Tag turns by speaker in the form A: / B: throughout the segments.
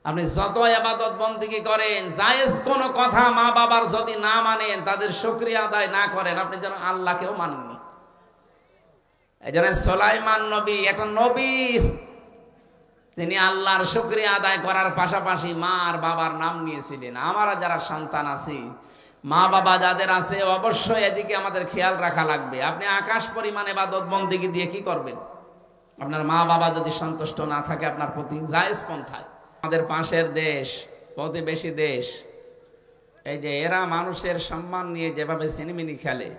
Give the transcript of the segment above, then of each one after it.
A: আপনি যত ইবাদত বন্দেগী করেন, জায়েজ কোন কথা মা বাবার যদি না মানেন, তাদের শুকরিয়া আদায় না করেন, আপনি যেন আল্লাহকেও মানেননি। এই জন্য সুলাইমান নবী এখন নবী, তিনি আল্লাহর শুকরিয়া আদায় করার পাশাপাশি মা আর বাবার নাম নিয়েছিলেন। আমরা যারা সন্তান আছি, মা বাবা যাদের আছে, অবশ্যই এদিকে আমাদের খেয়াল রাখা লাগবে। আপনি আকাশ পরিমাণ ইবাদত বন্দেগী দিয়ে কি করবেন? আপনার মা বাবা যদি সন্তুষ্ট না থাকে আপনার প্রতি, জায়েজ পন্থায়। আমাদের পাশের দেশ, প্রতিবেশী দেশ, এই যে এরা মানুষের সম্মান নিয়ে যেভাবে সিনেমিনি খেলে,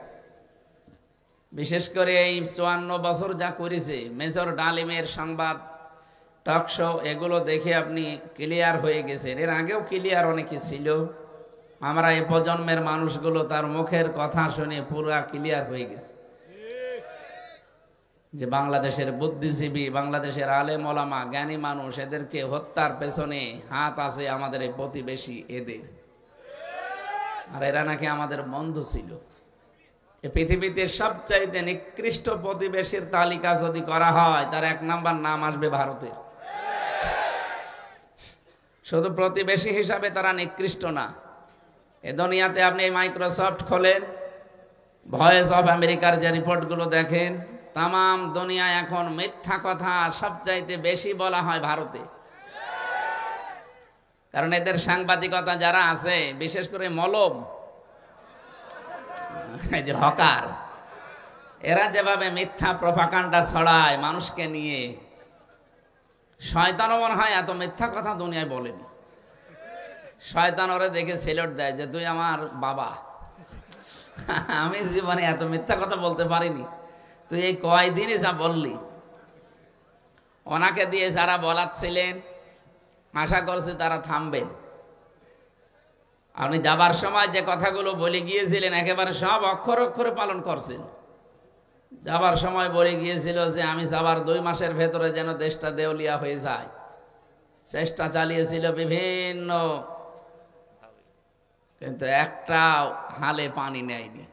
A: বিশেষ করে এই 54 বছর যা করেছে মেজর ডালিমের সংবাদ টকশো, এগুলো দেখে আপনি ক্লিয়ার হয়ে গেছেন। এর আগেও ক্লিয়ার অনেকে ছিল, আমরা এই প্রজন্মের মানুষগুলো তার মুখের কথা শুনে পুরা ক্লিয়ার হয়ে গেছে যে বাংলাদেশের বুদ্ধিজীবী, বাংলাদেশের আলেম ওলামা, জ্ঞানী মানুষ, এদেরকে হত্যার পেছনে হাত আছে আমাদের এই প্রতিবেশী এদের। আর এরা নাকি আমাদের বন্ধু ছিল। এই পৃথিবীতে সবচাইতে নিকৃষ্ট প্রতিবেশীর তালিকা যদি করা হয়, তার 1 নাম্বার নাম আসবে ভারতের। শুধু প্রতিবেশী হিসাবে তারা নিকৃষ্ট না, এ দুনিয়াতে আপনি মাইক্রোসফট খোলেন, ভয়েস অফ আমেরিকার যে রিপোর্টগুলো দেখেন, তাম দুনিয়ায় এখন মিথ্যা কথা সবচাইতে বেশি বলা হয় ভারতে। কারণ এদের সাংবাদিকতা যারা আছে, বিশেষ করে মলম, এই যে হকার, এরা যেভাবে মিথ্যা প্রপাগান্ডা ছড়ায় মানুষকে নিয়ে, শয়তানও মনে হয় এত মিথ্যা কথা দুনিয়ায় বলেনি। শয়তান ওরে দেখে সেলট দেয় যে তুই আমার বাবা, আমি জীবনে এত মিথ্যা কথা বলতে পারিনি, তুই এই কয়দিনই যা বললি। ওনাকে দিয়ে যারা বলাচ্ছিলেন, আশা করছে তারা থামবেন। আপনি যাবার সময় যে কথাগুলো বলে গিয়েছিলেন একেবারে সব অক্ষর অক্ষরে পালন করছেন। যাবার সময় বলে গিয়েছিল যে আমি যাবার 2 মাসের ভেতরে যেন দেশটা দেউলিয়া হয়ে যায়, চেষ্টা চালিয়েছিল বিভিন্ন, কিন্তু একটা হালে পানি নেয়নি।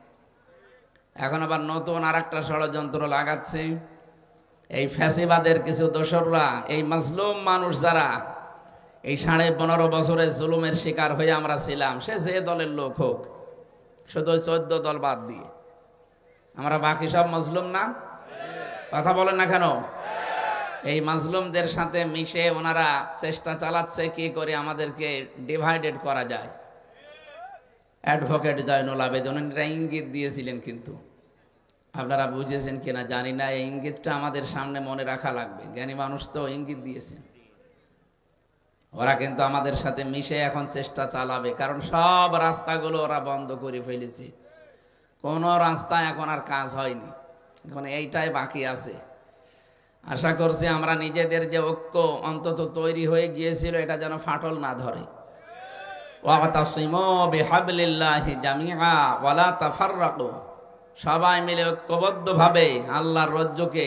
A: এখন আবার নতুন আর একটা ষড়যন্ত্র লাগাচ্ছে এই ফ্যাসিবাদের কিছু দোসররা। এই মাজলুম মানুষ যারা এই 15.5 বছরের জুলুমের শিকার হয়ে আমরা ছিলাম, সে যে দলের লোক হোক, শুধু 14 দল বাদ দিয়ে আমরা বাকি সব মাজলুম না? কথা বলেন না কেন? এই মাজলুমদের সাথে মিশে ওনারা চেষ্টা চালাচ্ছে কি করে আমাদেরকে ডিভাইডেড করা যায়। অ্যাডভোকেট জয়নুল আবেদিন ইঙ্গিত দিয়েছিলেন, কিন্তু আপনারা বুঝেছেন কিনা জানি না। এই ইঙ্গিতটা আমাদের সামনে মনে রাখা লাগবে। জ্ঞানী মানুষ তো ইঙ্গিত দিয়েছেন, ওরা কিন্তু আমাদের সাথে মিশে এখন চেষ্টা চালাবে। কারণ সব রাস্তাগুলো ওরা বন্ধ করে ফেলেছে, কোনো রাস্তা এখন আর কাজ হয়নি, এখন এইটাই বাকি আছে। আশা করছি আমরা নিজেদের যে ঐক্য অন্তত তৈরি হয়ে গিয়েছিল, এটা যেন ফাটল না ধরে। ওয়াতাসিমু বিহাবলিল্লাহি জামিআ ওয়ালা তাফাররাকু, সবাই মিলে ঐক্যবদ্ধভাবে আল্লাহর রজ্জুকে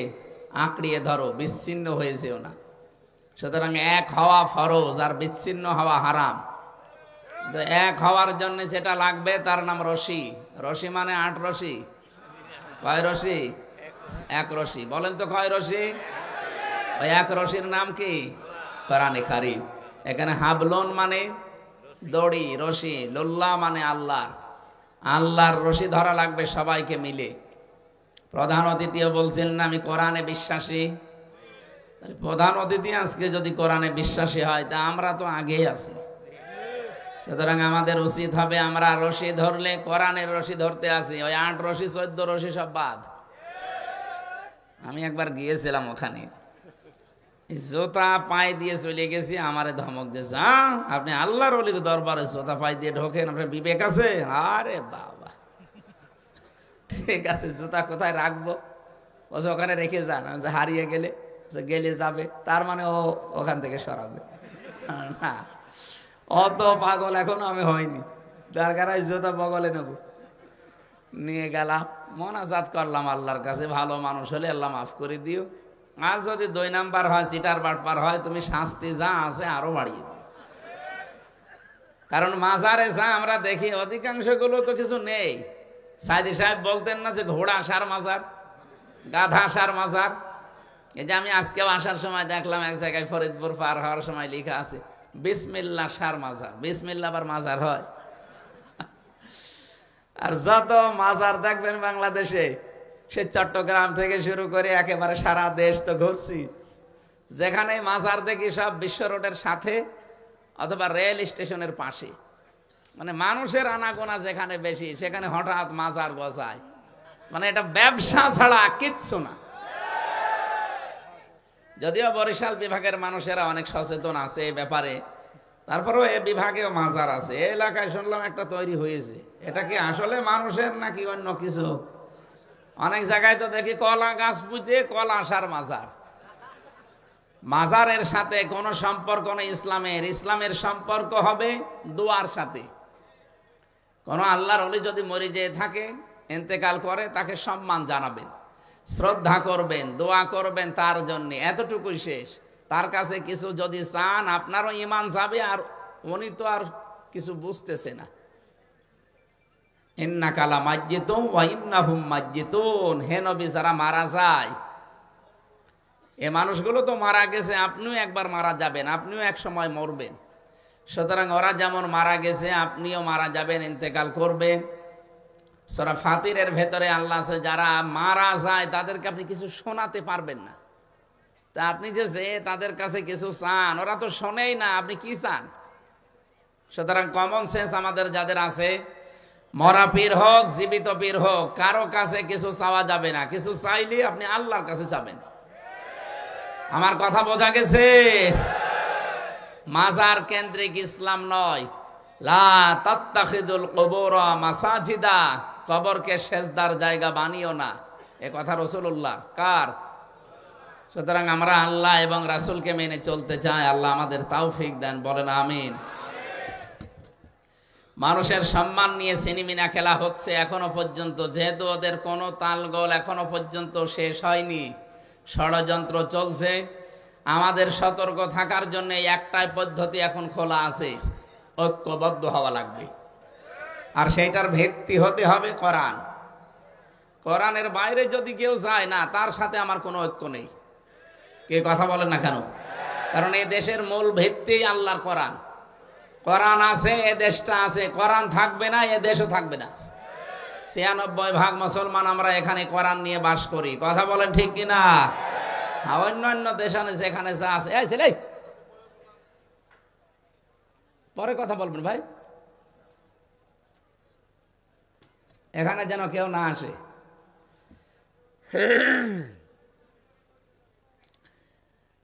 A: আঁকড়িয়ে ধরো, বিচ্ছিন্ন হয়েছেও না। সুতরাং এক হওয়া ফরজ আর বিচ্ছিন্ন হওয়া হারাম। এক হওয়ার জন্য যেটা লাগবে তার নাম রশি। রশি মানে 8 রশি। কয় রশি? 1 রশি। বলেন তো কয় রশি? ওই 1 রশির নাম কি? কোরআনে কারীম। এখানে হাবলুন মানে দড়ি, রশি, লুল্লাহ মানে আল্লাহ। আল্লাহর রশি ধরা লাগবে সবাইকে মিলে। প্রধান অতিথিও বলছিলেন না আমি কোরআনে বিশ্বাসী। প্রধান অতিথি আজকে যদি কোরআনে বিশ্বাসী হয়, তা আমরা তো আগেই আছি। সুতরাং আমাদের উচিত হবে আমরা রশি ধরলে কোরআনের রশি ধরতে আসি, ওই 8 রশি 14 রশি সব বাদ। আমি একবার গিয়েছিলাম ওখানে, জোতা পায়ে দিয়ে চলে গেছি, আমারে ধমক দিয়েছে, আপনি আল্লাহর ওলির দরবারে জোতা পায়ে দিয়ে ঢোকেন, আপনার বিবেক আছে? আরে বাবা, ঠিক আছে, জুতা কোথায় রাখবো? বলছে ওখানে রেখে যান, হারিয়ে গেলে গেলে যাবে, তার মানে ও ওখান থেকে সরাবে না। অত পাগল এখনো আমি হয়নি, দরকার হয় জুতা বগলে নেব। নিয়ে গেলাম, মোনাজাত করলাম আল্লাহর কাছে, ভালো মানুষ হলে আল্লাহ মাফ করে দিও, আর যদি 2 নাম্বার হয়, চিটার বাটপার হয়, তুমি শাস্তি যা আছে আরো বাড়িয়ে দিও। কারণ মাজারে যা আমরা দেখি অধিকাংশ গুলো তো কিছু নেই। সাইদি সাহেব বলতেন না যে ঘোড়া আসার মাজার, গাধা আসার মাজার। এই যে আমি আজকেও আসার সময় দেখলাম এক জায়গায় ফরিদপুর পার হওয়ার সময় লেখা আছে বিসমিল্লাহ সার মাজার, বিসমিল্লাহ আবার মাজার হয়। আর যত মাজার দেখবেন বাংলাদেশে, সে চট্টগ্রাম থেকে শুরু করে একেবারে সারা দেশ তো ঘুরছি, যেখানে মাজার দেখি সব বিশ্ব রোডের সাথে অথবা রেল স্টেশনের পাশে। মানে মানুষের আনাগোনা যেখানে বেশি সেখানে হঠাৎ মাজার বসায়, মানে এটা ব্যবসা ছাড়া কিচ্ছু না। যদিও বরিশাল বিভাগের মানুষেরা অনেক সচেতন আছে এই ব্যাপারে, তারপরেও এ বিভাগেও মাজার আছে। এই এলাকায় শুনলাম একটা তৈরি হয়েছে, এটা কি আসলে মানুষের নাকি অন্য কিছু? অনেক জায়গায় তো দেখি কলা গাছ পুঁতে কলা আসার মাজার। মাজারের সাথে কোনো সম্পর্ক নেই ইসলামের। ইসলামের সম্পর্ক হবে দোয়ার সাথে। কোন আল্লাহর ওলি যদি মরে যেয়ে থাকে, ইন্তেকাল করে, তাকে সম্মান জানাবেন, শ্রদ্ধা করবেন, দোয়া করবেন তার জন্য, এতটুকুই শেষ। তার কাছে কিছু যদি চান, আপনারও ঈমান যাবে, আর উনি তো আর কিছু বুঝতেছে না। ইন্নাকা লামাইয়িতুন ওয়া ইন্নাহুম মাইয়িতুন। হে নবী, যারা মারা যায়, এ মানুষগুলো তো মারা গেছে, আপনিও একবার মারা যাবেন, আপনিও এক সময় মরবেন। সুতরাং ওরা যেমন মারা গেছে, আপনিও মারা যাবেন, ইন্তেকাল করবেন। সূরা ফাতিরের ভেতরে আল্লাহ আছে, যারা মারা যায় তাদেরকে আপনি কিছু শোনাতে পারবেন না। তা আপনি যে তাদের কাছে কিছু চান, ওরা তো শোনেই না, আপনি কি চান? সুতরাং কমন সেন্স আমাদের যাদের আছে, মরা পীর হোক জীবিত পীর হোক, কারো কাছে কিছু চাওয়া যাবে না। কিছু চাইলে আপনি আল্লাহর কাছে যাবেন। আমার কথা বোঝা গেছে? মাজার কেন্দ্রিক ইসলাম নয়। লা তাত্তাখিদুল কুবুর মাসাজিদা। কবরকে সেজদার জায়গা বানিও না, এ কথা রাসূলুল্লাহ কার? সুতরাং আমরা আল্লাহ এবং রাসূলকে মেনে চলতে চাই। আল্লাহ আমাদের তৌফিক দেন, বলেন আমিন। মানুষের সম্মান নিয়ে সিনেমিনা খেলা হচ্ছে এখনো পর্যন্ত, যেহেতু ওদের কোনো তালগোল এখনো পর্যন্ত শেষ হয়নি, ষড়যন্ত্র চলছে। আমাদের সতর্ক থাকার জন্য একটাই পদ্ধতি এখন খোলা আছে, ঐক্যবদ্ধ হওয়া লাগবে। আর সেইটার ভিত্তি হতে হবে কোরআন। কোরআনের বাইরে যদি কেউ যায় না, তার সাথে আমার কোনো ঐক্য নেই। কে কথা বলেন না কেন? কারণ এই দেশের মূল ভিত্তি আল্লাহর কোরআন। কোরআন আছে, এ দেশটা আছে। কোরআন থাকবে না, এ দেশও থাকবে না। ৯৬% মুসলমান আমরা এখানে কোরআন নিয়ে বাস করি। কথা বলেন ঠিক কিনা? অন্যান্য দেশে যেখানে যা আছে, এই ছেলে পরে কথা বলবেন ভাই, এখানে যেন কেউ না আসে।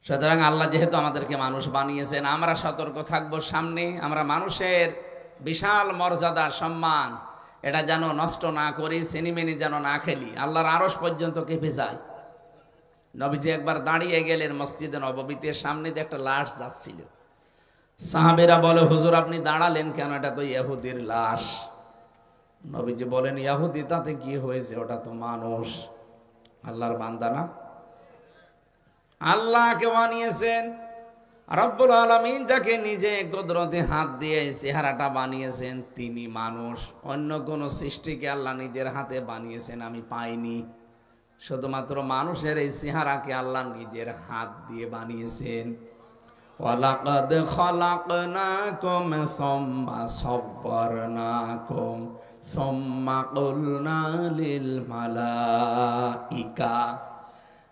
A: সুতরাং আল্লাহ যেহেতু আমাদেরকে মানুষ বানিয়েছেন, আমরা সতর্ক থাকবো সামনে। আমরা মানুষের বিশাল মর্যাদা সম্মান এটা যেন নষ্ট না করি, সিনেমিনি যেন না খেলি। আল্লাহর আরশ পর্যন্ত কেঁপে যায়। নবীজি একবার দাঁড়িয়ে গেলেন মসজিদে নববীতে, সামনে দিয়ে একটা লাশ যাচ্ছিল। সাহাবেরা বলে, হুজুর আপনি দাঁড়ালেন কেন? এটা তো ইহুদির লাশ। নবীজি বলেন, ইহুদি তাতে কি হয়েছে? ওটা তো মানুষ, আল্লাহর বান্দা না? আল্লাহকে বানিয়েছেন রব্বুল আলামিন, যাকে নিজে কুদরতে হাত দিয়ে চেহারাটা বানিয়েছেন, তিনি মানুষ। অন্য কোন সৃষ্টিকে আল্লাহ নিজের হাতে বানিয়েছেন আমি পাইনি। শুধুমাত্র মানুষের এই চেহারাকে আল্লাহ নিজের হাত দিয়ে বানিয়েছেন। ওয়ালাকাদ খালাকনাকুম সুম্মা সাব্বারনাকুম সুম্মা কুলনা লিল মালাইকা।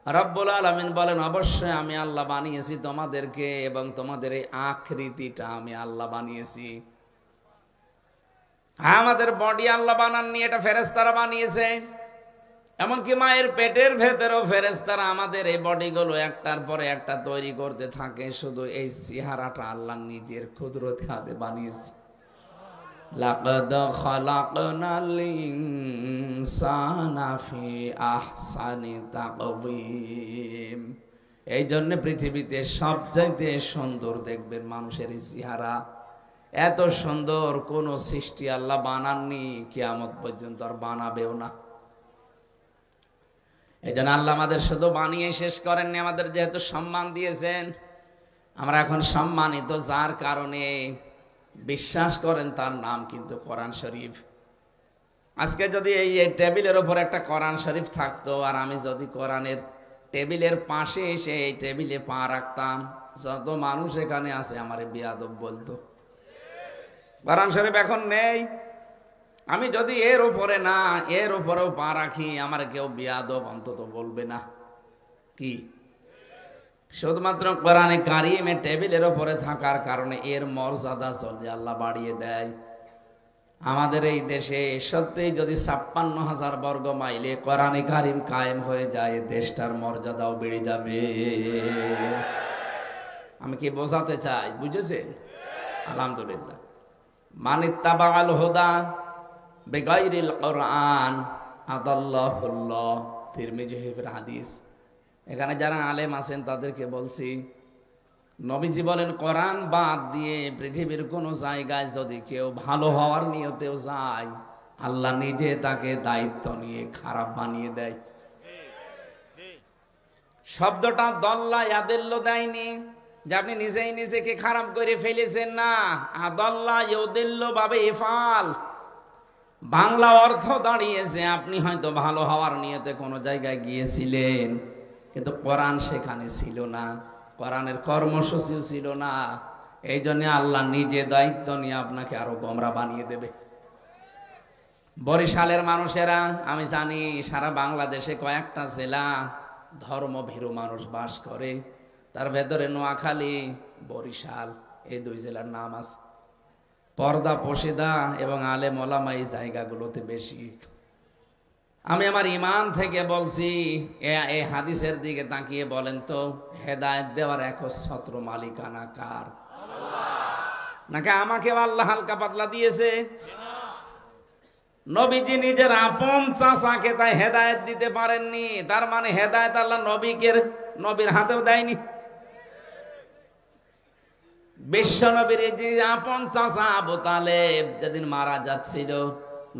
A: রব্বুল আলামিন বলেন, অবশ্যই আমি আল্লাহ বানিয়েছি তোমাদেরকে, এবং তোমাদের এই আকৃতিটা আমি আল্লাহ বানিয়েছি। আমাদের বডি আল্লাহ বানাননি, এটা ফেরেশতারা বানিয়েছে। এমনকি মায়ের পেটের ভেতরেও ফেরেশতারা আমাদের এই বডিগুলো একটার পরে একটা তৈরি করতে থাকে। শুধু এই চেহারাটা আল্লাহ নিজের কুদরতে হাতে বানিয়েছে। লাকাদ খালাকনাল ইনসানা ফি আহসানি তাকওয়িম। এই জন্য পৃথিবীতে সবচাইতে সুন্দর দেখবেন মানুষের চেহারা। এত সুন্দর কোন সৃষ্টি আল্লাহ বানাননি, কিয়ামত পর্যন্ত আর বানাবেও না। এই জন্য আল্লাহ আমাদের শুধু বানিয়ে শেষ করেননি, আমাদের যেহেতু সম্মান দিয়েছেন, আমরা এখন সম্মানিত। যার কারণে বিশ্বাস করেন তার নাম কিন্তু কোরআন শরীফ। আজকে যদি এই টেবিলের উপর একটা কোরআন শরীফ থাকতো, আর আমি যদি কোরআনের টেবিলের পাশে এসে এই টেবিলে পা রাখতাম, যত মানুষ এখানে আছে আমারে বিয়াদব বলতো। কোরআন শরীফ এখন নেই। আমি যদি এর উপরে না এর উপরেও পা রাখি আমার কেউ বিয়াদব অন্তত বলবে না। কি শুধুমাত্র কোরআনে কারিমে টেবিলের উপরে থাকার কারণে এর মর্যাদা চলে আল্লাহ বাড়িয়ে দেয়। আমাদের এই দেশে সত্যি যদি 56,000 বর্গ মাইলে কোরআনে কারিম কায়েম হয়ে যায়, দেশটার মর্যাদাও বেড়ে যাবে। আমি কি বোঝাতে চাই, বুঝেছেন? আলহামদুলিল্লাহ। মানিত্তাবাআল হুদা বিগাইরিল কোরআন আদাল্লাহুল্লাহ, তিরমিজি শরীফের হাদিস। এখানে যারা আলেম আছেন তাদেরকে বলছি, নবীজি বলেন কোরআন বাদ দিয়ে পৃথিবীর কোন জায়গায় যদি কেউ ভালো হওয়ার নিয়তেও যায়, আল্লাহ নিজে তাকে দায়িত্ব নিয়ে খারাপ বানিয়ে দেয়। শব্দটা দল্লা ইয়াদিল্লু দেয়নি যে আপনি নিজেই নিজেকে খারাপ করে ফেলেছেন, না। আদাল্লা ইউদিল্লু বাবে ইফাল, বাংলা অর্থ দাঁড়িয়েছে আপনি হয়তো ভালো হওয়ার নিয়তে কোনো জায়গায় গিয়েছিলেন, কিন্তু কোরআন সেখানে ছিল না, কোরআনের কর্মসূচিও ছিল না। এই জন্য আল্লাহ নিজে দায়িত্ব নিয়ে আপনাকে আরো গোমরা বানিয়ে দেবে। বরিশালের মানুষেরা, আমি জানি সারা বাংলাদেশে কয়েকটা জেলা ধর্মভীরু মানুষ বাস করে, তার ভেতরে নোয়াখালী, বরিশাল, এই দুই জেলার নাম আছে। পর্দা পশিদা এবং আলেম ওলামা এই জায়গাগুলোতে বেশি। আমি আমার ইমান থেকে বলছি, এই হাদিসের দিকে তাকিয়ে বলেন তো, হেদায়েত দেওয়ার একচ্ছত্র মালিকানা কার? নাকি আমাকে আল্লাহ হালকা পাতলা দিয়েছে? নবীজি নিজের আপন চাচাকে তাই হেদায়েত দিতে পারেননি, তার মানে হেদায়েত আল্লাহ নবীর হাতেও দেয়নি। বিশ্ব নবীর যে আপন চাচা আবু তালেব যেদিন মারা যাচ্ছিল,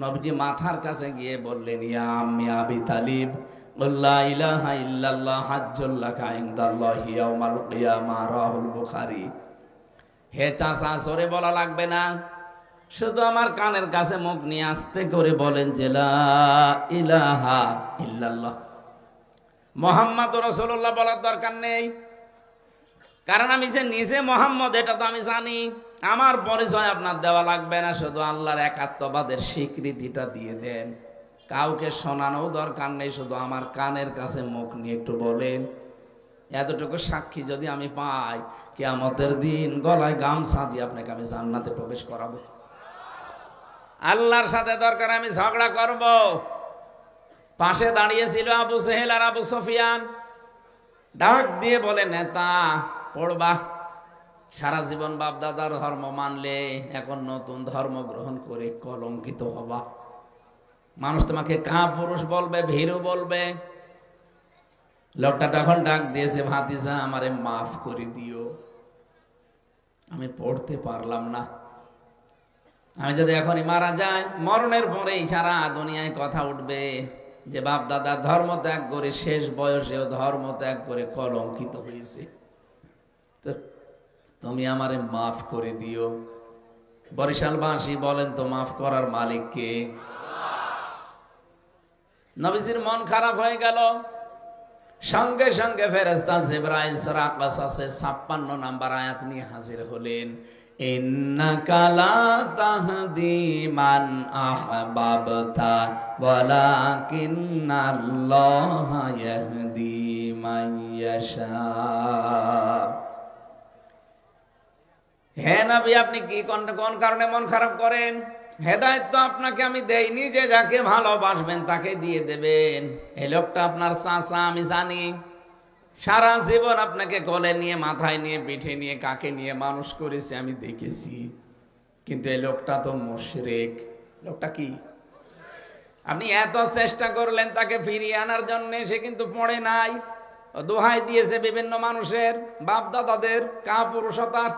A: নবীজি মাথার কাছে গিয়ে বললেন, ইয়া আম্মি আবি তালিব, লা ইলাহা ইল্লাল্লাহ হাজ্জুল লাকা ইনদাল্লাহি ইয়াউমাল কিয়ামাহ, রাহুল বুখারী। হে চাচা, সরে বলা লাগবে না, শুধু আমার কানের কাছে মুখ নিয়ে আস্তে করে বলেন যে লা ইলাহা ইল্লাল্লাহ, মুহাম্মাদুর রাসূলুল্লাহ বলার দরকার নেই। কারণ আমি যে নিজে মোহাম্মদ এটা তো আমি জানি, আমার পরিচয় আপনার দেওয়া লাগবে না, শুধু আল্লাহর একাত্মবাদের স্বীকৃতিটা দিয়ে দেন। কাউকে শোনানো দরকার নেই, শুধু আমার কানের কাছে মুখ নিয়ে একটু বলেন। এতটুকু সাক্ষী যদি আমি পাই, কিয়ামতের দিন গলায় গামছা দিয়ে আপনাকে আমি জান্নাতে প্রবেশ করাবো। আল্লাহর সাথে দরকার আমি ঝগড়া করব। পাশে দাঁড়িয়েছিল আবু সেহেল আর আবু সুফিয়ান, ডাক দিয়ে বলে, নেতা পড়বা, সারা জীবন বাপ দাদার ধর্ম মানলে এখন নতুন ধর্ম গ্রহণ করে কলঙ্কিত হবা। মানুষ তোমাকে কাপুরুষ বলবে, ভীরু বলবে। লোকটা তখন ডাক দিয়েছে, ভাতিজা আমারে মাফ করে দিও, আমি পড়তে পারলাম না। আমি যদি এখনই মারা যাই, মরণের পরেই সারা দুনিয়ায় কথা উঠবে যে বাপ দাদা ধর্ম ত্যাগ করে শেষ বয়সেও ধর্ম ত্যাগ করে কলঙ্কিত হয়েছে, তো তুমি আমারে মাফ করে দিও। বরিশালবাসী বলেন তো, মাফ করার মালিক কে? নবীজির মন খারাপ হয়ে গেল। সঙ্গে সঙ্গে ফেরেশতা জিবরাইল সূরা কাসাসে 56 নাম্বার আয়াত নিয়ে হাজির হলেন। ইন্নাকা লা তাহদি মান আহবাবতা ওয়ালাকিন্নাল্লাহা ইয়াহদি মান ইয়াশা। হে নবী, আপনি কি কোন কারণে মন খারাপ করেন? হেদায়েত তো আপনাকে আমি দেইনি যে যাকে ভালোবাসবেন তাকে দিয়ে দেবেন। এই লোকটা আপনার চাচা, আমি জানি। সারা জীবন আপনাকে কোলে নিয়ে, মাথায় নিয়ে, পিঠে নিয়ে, কাকে নিয়ে মানুষ করেছে আমি দেখেছি, কিন্তু এই লোকটা তো মুশরিক। লোকটা কি? আপনি এত চেষ্টা করলেন তাকে ফিরিয়ে আনার জন্য, সে কিন্তু পড়ে নাই। দোহাই দিয়েছে বিভিন্ন মানুষের, বাপ দাদাদের কাপুরুষতার।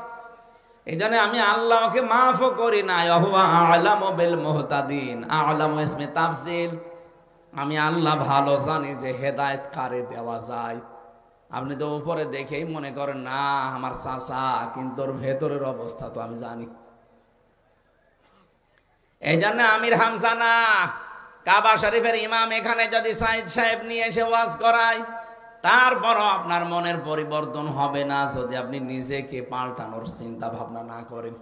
A: এই জন্য আমি আল্লাহকে মাফও করি নাই। আ'লামু বিল মুহতাদিন, আ'লামু ইসমে তাফসিল। আমি আল্লাহ ভালো জানি যে হেদায়েত কারে দেওয়া যায়। আপনি তো উপরে দেখেই মনে করেন না আমার চাচা, কিন্তু ওর ভেতরের অবস্থা তো আমি জানি। এই জন্য আমির হামজা না, কাবা শরীফের ইমাম এখানে যদি সাইদ সাহেব নিয়ে এসে ওয়াজ করায়, তারপরও আপনার মনের পরিবর্তন হবে না যদি আপনি নিজেকে পাল্টানোর চিন্তা ভাবনা না করেন।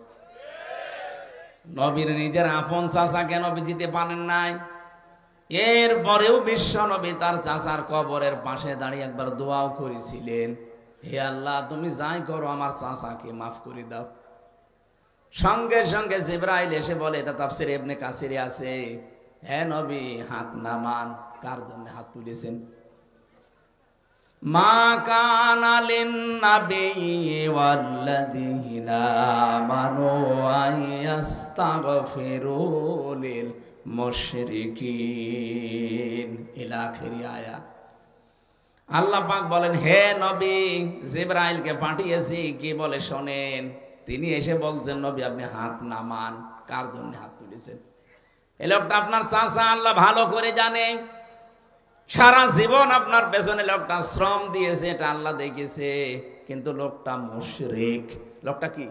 A: নবীর নিজের আপন চাচা কেন বুঝিতে পারেন নাই? এরপরেও বিশ্ব নবী তার চাচার কবরের পাশে দাঁড়িয়ে একবার দোয়াও করেছিলেন, হে আল্লাহ তুমি যাই করো আমার চাচাকে মাফ করে দাও। সঙ্গে সঙ্গে জিবরাইল এসে বলে, এটা তাফসীর ইবনে কাসিরে আছে, হে নবী হাত নামান। কার জন্য হাত তুলেছেন? মা কানা লিন-নাবিয়্যি ওয়াল্লাযীনা আমানু আইয়াস্তাগফিরু লিল মুশরিকিন ইলা আখির আয়াত। আল্লাহ পাক বলেন, হে নবী জিবরাইলকে পাঠিয়েছি, কি বলে শোনেন। তিনি এসে বলছেন, নবী আপনি হাত নামান। কার জন্য হাত তুলেছেন? এই লোকটা আপনার চাচা, আল্লাহ ভালো করে জানে। সারা জীবন আপনার পেছনে লোকটা শ্রম দিয়েছে, এটা আল্লাহ দেখেছে। কিন্তু লোকটা মুশরিক। লোকটা কি?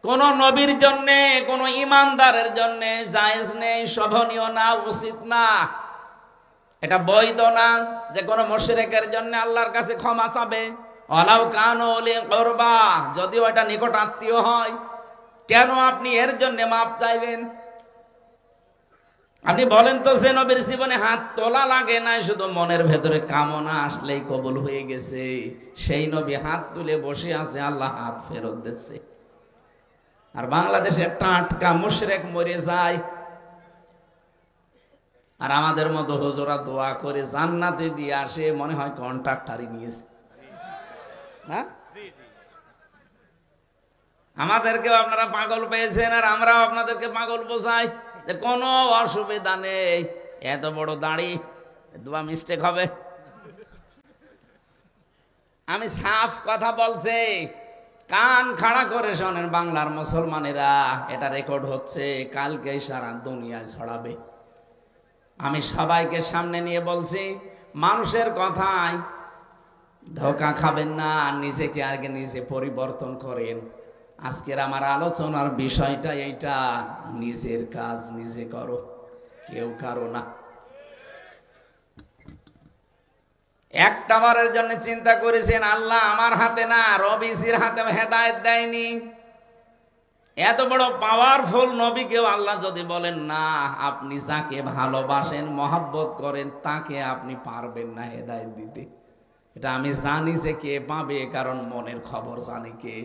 A: কোন নবীর জন্য, কোন ইমানদারের জন্য জায়েজ নেই, শোভনীয় না, উচিত না, এটা বৈধ না যে কোন মুশরিকের জন্য আল্লাহর কাছে ক্ষমা চাবে। ওয়ালাউ কানু উলি কুরবা, যদিও এটা নিকট আত্মীয় হয়, কেন আপনি এর জন্য মাপ চাইবেন? আপনি বলেন তো, যে নবীর জীবনে হাত তোলা লাগে নাই, শুধু মনের ভেতরে কামনা আসলেই কবুল হয়ে গেছে, সেই নবী হাত তুলে বসে আছে, আল্লাহ হাত ফেরত দিচ্ছে। আর বাংলাদেশে টাটকা মুশরিক মরে যায়, আর আমাদের মতো হুজুরা দোয়া করে জান্নাতে দিয়ে আসে, মনে হয় কন্ট্রাক্টরই নিয়েছে না? আমাদেরকেও আপনারা পাগল পেয়েছেন, আর আমরাও আপনাদেরকে পাগল বোঝাই যে কোনো অসুবিধা নেই, এত বড় দাড়ি, দোয়া মিস্টেক হবে। আমি সাফ কথা বলছি, কান খাড়া করে শোনেন বাংলার মুসলমানেরা, এটা রেকর্ড হচ্ছে, কালকে সারা দুনিয়ায় ছড়াবে। আমি সবাইকে সামনে নিয়ে বলছি, মানুষের কথায় ধোঁকা খাবেন না, নিজেকে আগে নিজে পরিবর্তন করেন। আজকের আমার আলোচনার বিষয়টা এইটা, নিজের কাজ নিজে করো, কেউ কারো না। একটা বারের জন্য চিন্তা করেছেন আল্লাহ আমার হাতে না, রবিসির হাতে হেদায়েত দেয়নি? এত বড় পাওয়ারফুল নবীকেও আল্লাহ যদি বলেন না, আপনি যাকে ভালোবাসেন, মহব্বত করেন, তাকে আপনি পারবেন না হেদায়েত দিতে। এটা আমি জানি যে কে পাবে, কারণ মনের খবর জানে কে।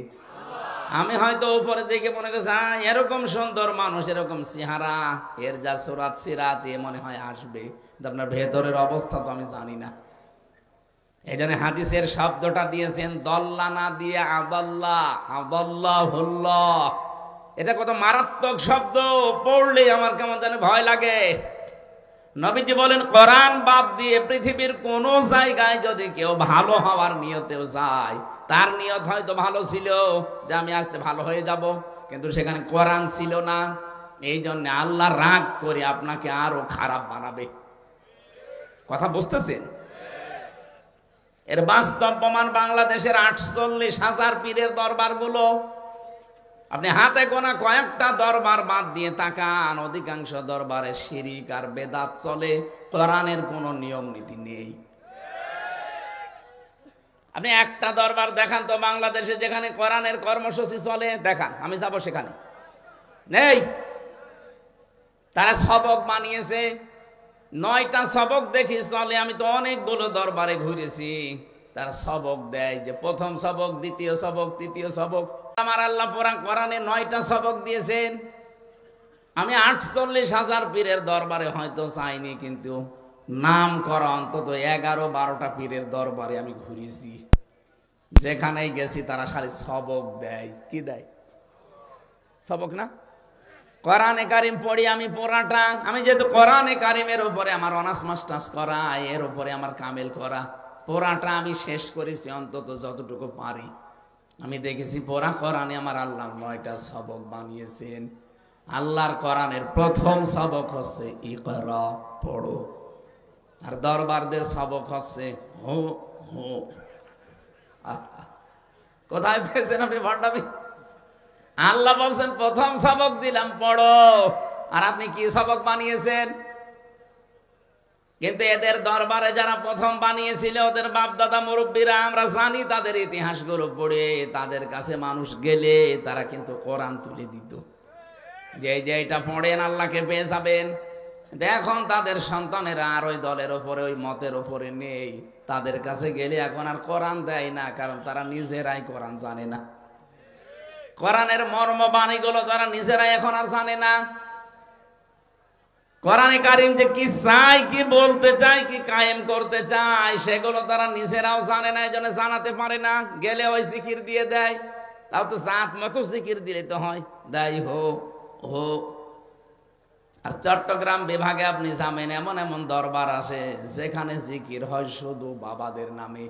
A: আমি হয়তো উপরে দেখে মনে করছি এরকম সুন্দর মানুষ, এরকম চেহারা, এর যা সুরাত সিরাত, এ মনে হয় আসবে, আপনার ভেতরের অবস্থা তো আমি জানি না। এই জন্য হাদিসের শব্দটা দিয়েছেন দল্লা না দিয়ে আদাল্লাহ, আদাল্লাহুল্লাহ। এটা কত মারাত্মক শব্দ, পড়লে আমার কেমন জানে ভয় লাগে। নবীজি বলেন, কোরআন বাদ দিয়ে পৃথিবীর কোন জায়গায় যদি কেউ ভালো হওয়ার নিয়তেও যায়, তার নিয়ত হয়তো ভালো ছিল যে আমি আজকে ভালো হয়ে যাব, কিন্তু সেখানে কোরআন ছিল না। এই জন্য আল্লাহ রাগ করে আপনাকে আরো খারাপ বানাবে। কথা বুঝতেছেন? এর বাস্তব প্রমাণ বাংলাদেশের 48,000 পীরের দরবারগুলো। আপনি হাতে গোনা কয়েকটা দরবার বাদ দিয়ে তাকান, অধিকাংশ দরবারে শিরিক আর বেদাত চলে, কোরআনের কোনো নিয়ম নীতি নেই। আপনি একটা দরবার দেখান তো বাংলাদেশে যেখানে কোরআনের কর্মসূচি চলে, দেখান, আমি যাব সেখানে। নেই। তারা সবক বানিয়েছে, 9টা সবক দেখি চলে। আমি তো অনেকগুলো দরবারে ঘুরেছি, তারা সবক দেয় যে প্রথম সবক, দ্বিতীয় সবক, তৃতীয় সবক। আমার আল্লাহ কোরআনে 9টা সবক দিয়েছেন। আমি 48,000 পীরের দরবারে হয়তো চাইনি, কিন্তু নাম করা অন্তত 11-12টা পীরের দরবারে আমি ঘুরেছি। যেখানেই গেছি তারা খালি সবক দেয়। কি দেয়? সবক না? কোরআনে কারিম পড়ি আমি পড়াটা, আমি যেহেতু কোরআনে কারিমের উপরে আমার অনার্স মাস্টার্স করা, এর উপরে আমার কামেল করা, পড়াটা আমি শেষ করেছি অন্তত যতটুকু পারি। আমি দেখেছি পড়া কোরআনে আমার আল্লাহ 9টা সবক বানিয়েছেন। আল্লাহর কোরআনের প্রথম সবক হচ্ছে ইকরা, পড়ো। আর দরবারদের সবক হচ্ছে হো হো। কোথায় পেয়েছেন আপনি ভণ্ডামি? আল্লাহ বলছেন প্রথম সবক দিলাম পড়ো, আর আপনি কি সবক বানিয়েছেন? কিন্তু এদের দরবারে যারা প্রথম বানিয়েছিল ওদের বাপ দাদা মুরব্বীরা, আমরা জানি তাদের ইতিহাসগুলো পড়ে, তাদের কাছে মানুষ গেলে তারা কিন্তু কোরআন তুলে দিত, যে এটা পড়েন আল্লাহকে পেয়ে যাবেন। এখন তাদের সন্তানেরা আর ওই দলের ওপরে, ওই মতের ওপরে নেই। তাদের কাছে গেলে এখন আর কোরআন দেয় না, কারণ তারা নিজেরাই কোরআন জানে না। কোরআনের মর্ম বাণীগুলো তারা নিজেরাই এখন আর জানে না। কোরআনে কারিম যে কি চাই, কি বলতে চাই, কি কায়েম করতে চাই, সেগুলো তারা নিজেরাও জানে না, এই জন্য জানাতে পারে না। গেলে ওই জিকির দিয়ে দেয়, তাও তো জাত মতো জিকির দিলে তো হয়, দেয় হো হো। আর চট্টগ্রাম বিভাগে আপনি যাবেন, এমন এমন দরবার আসে যেখানে জিকির হয় শুধু বাবাদের নামে।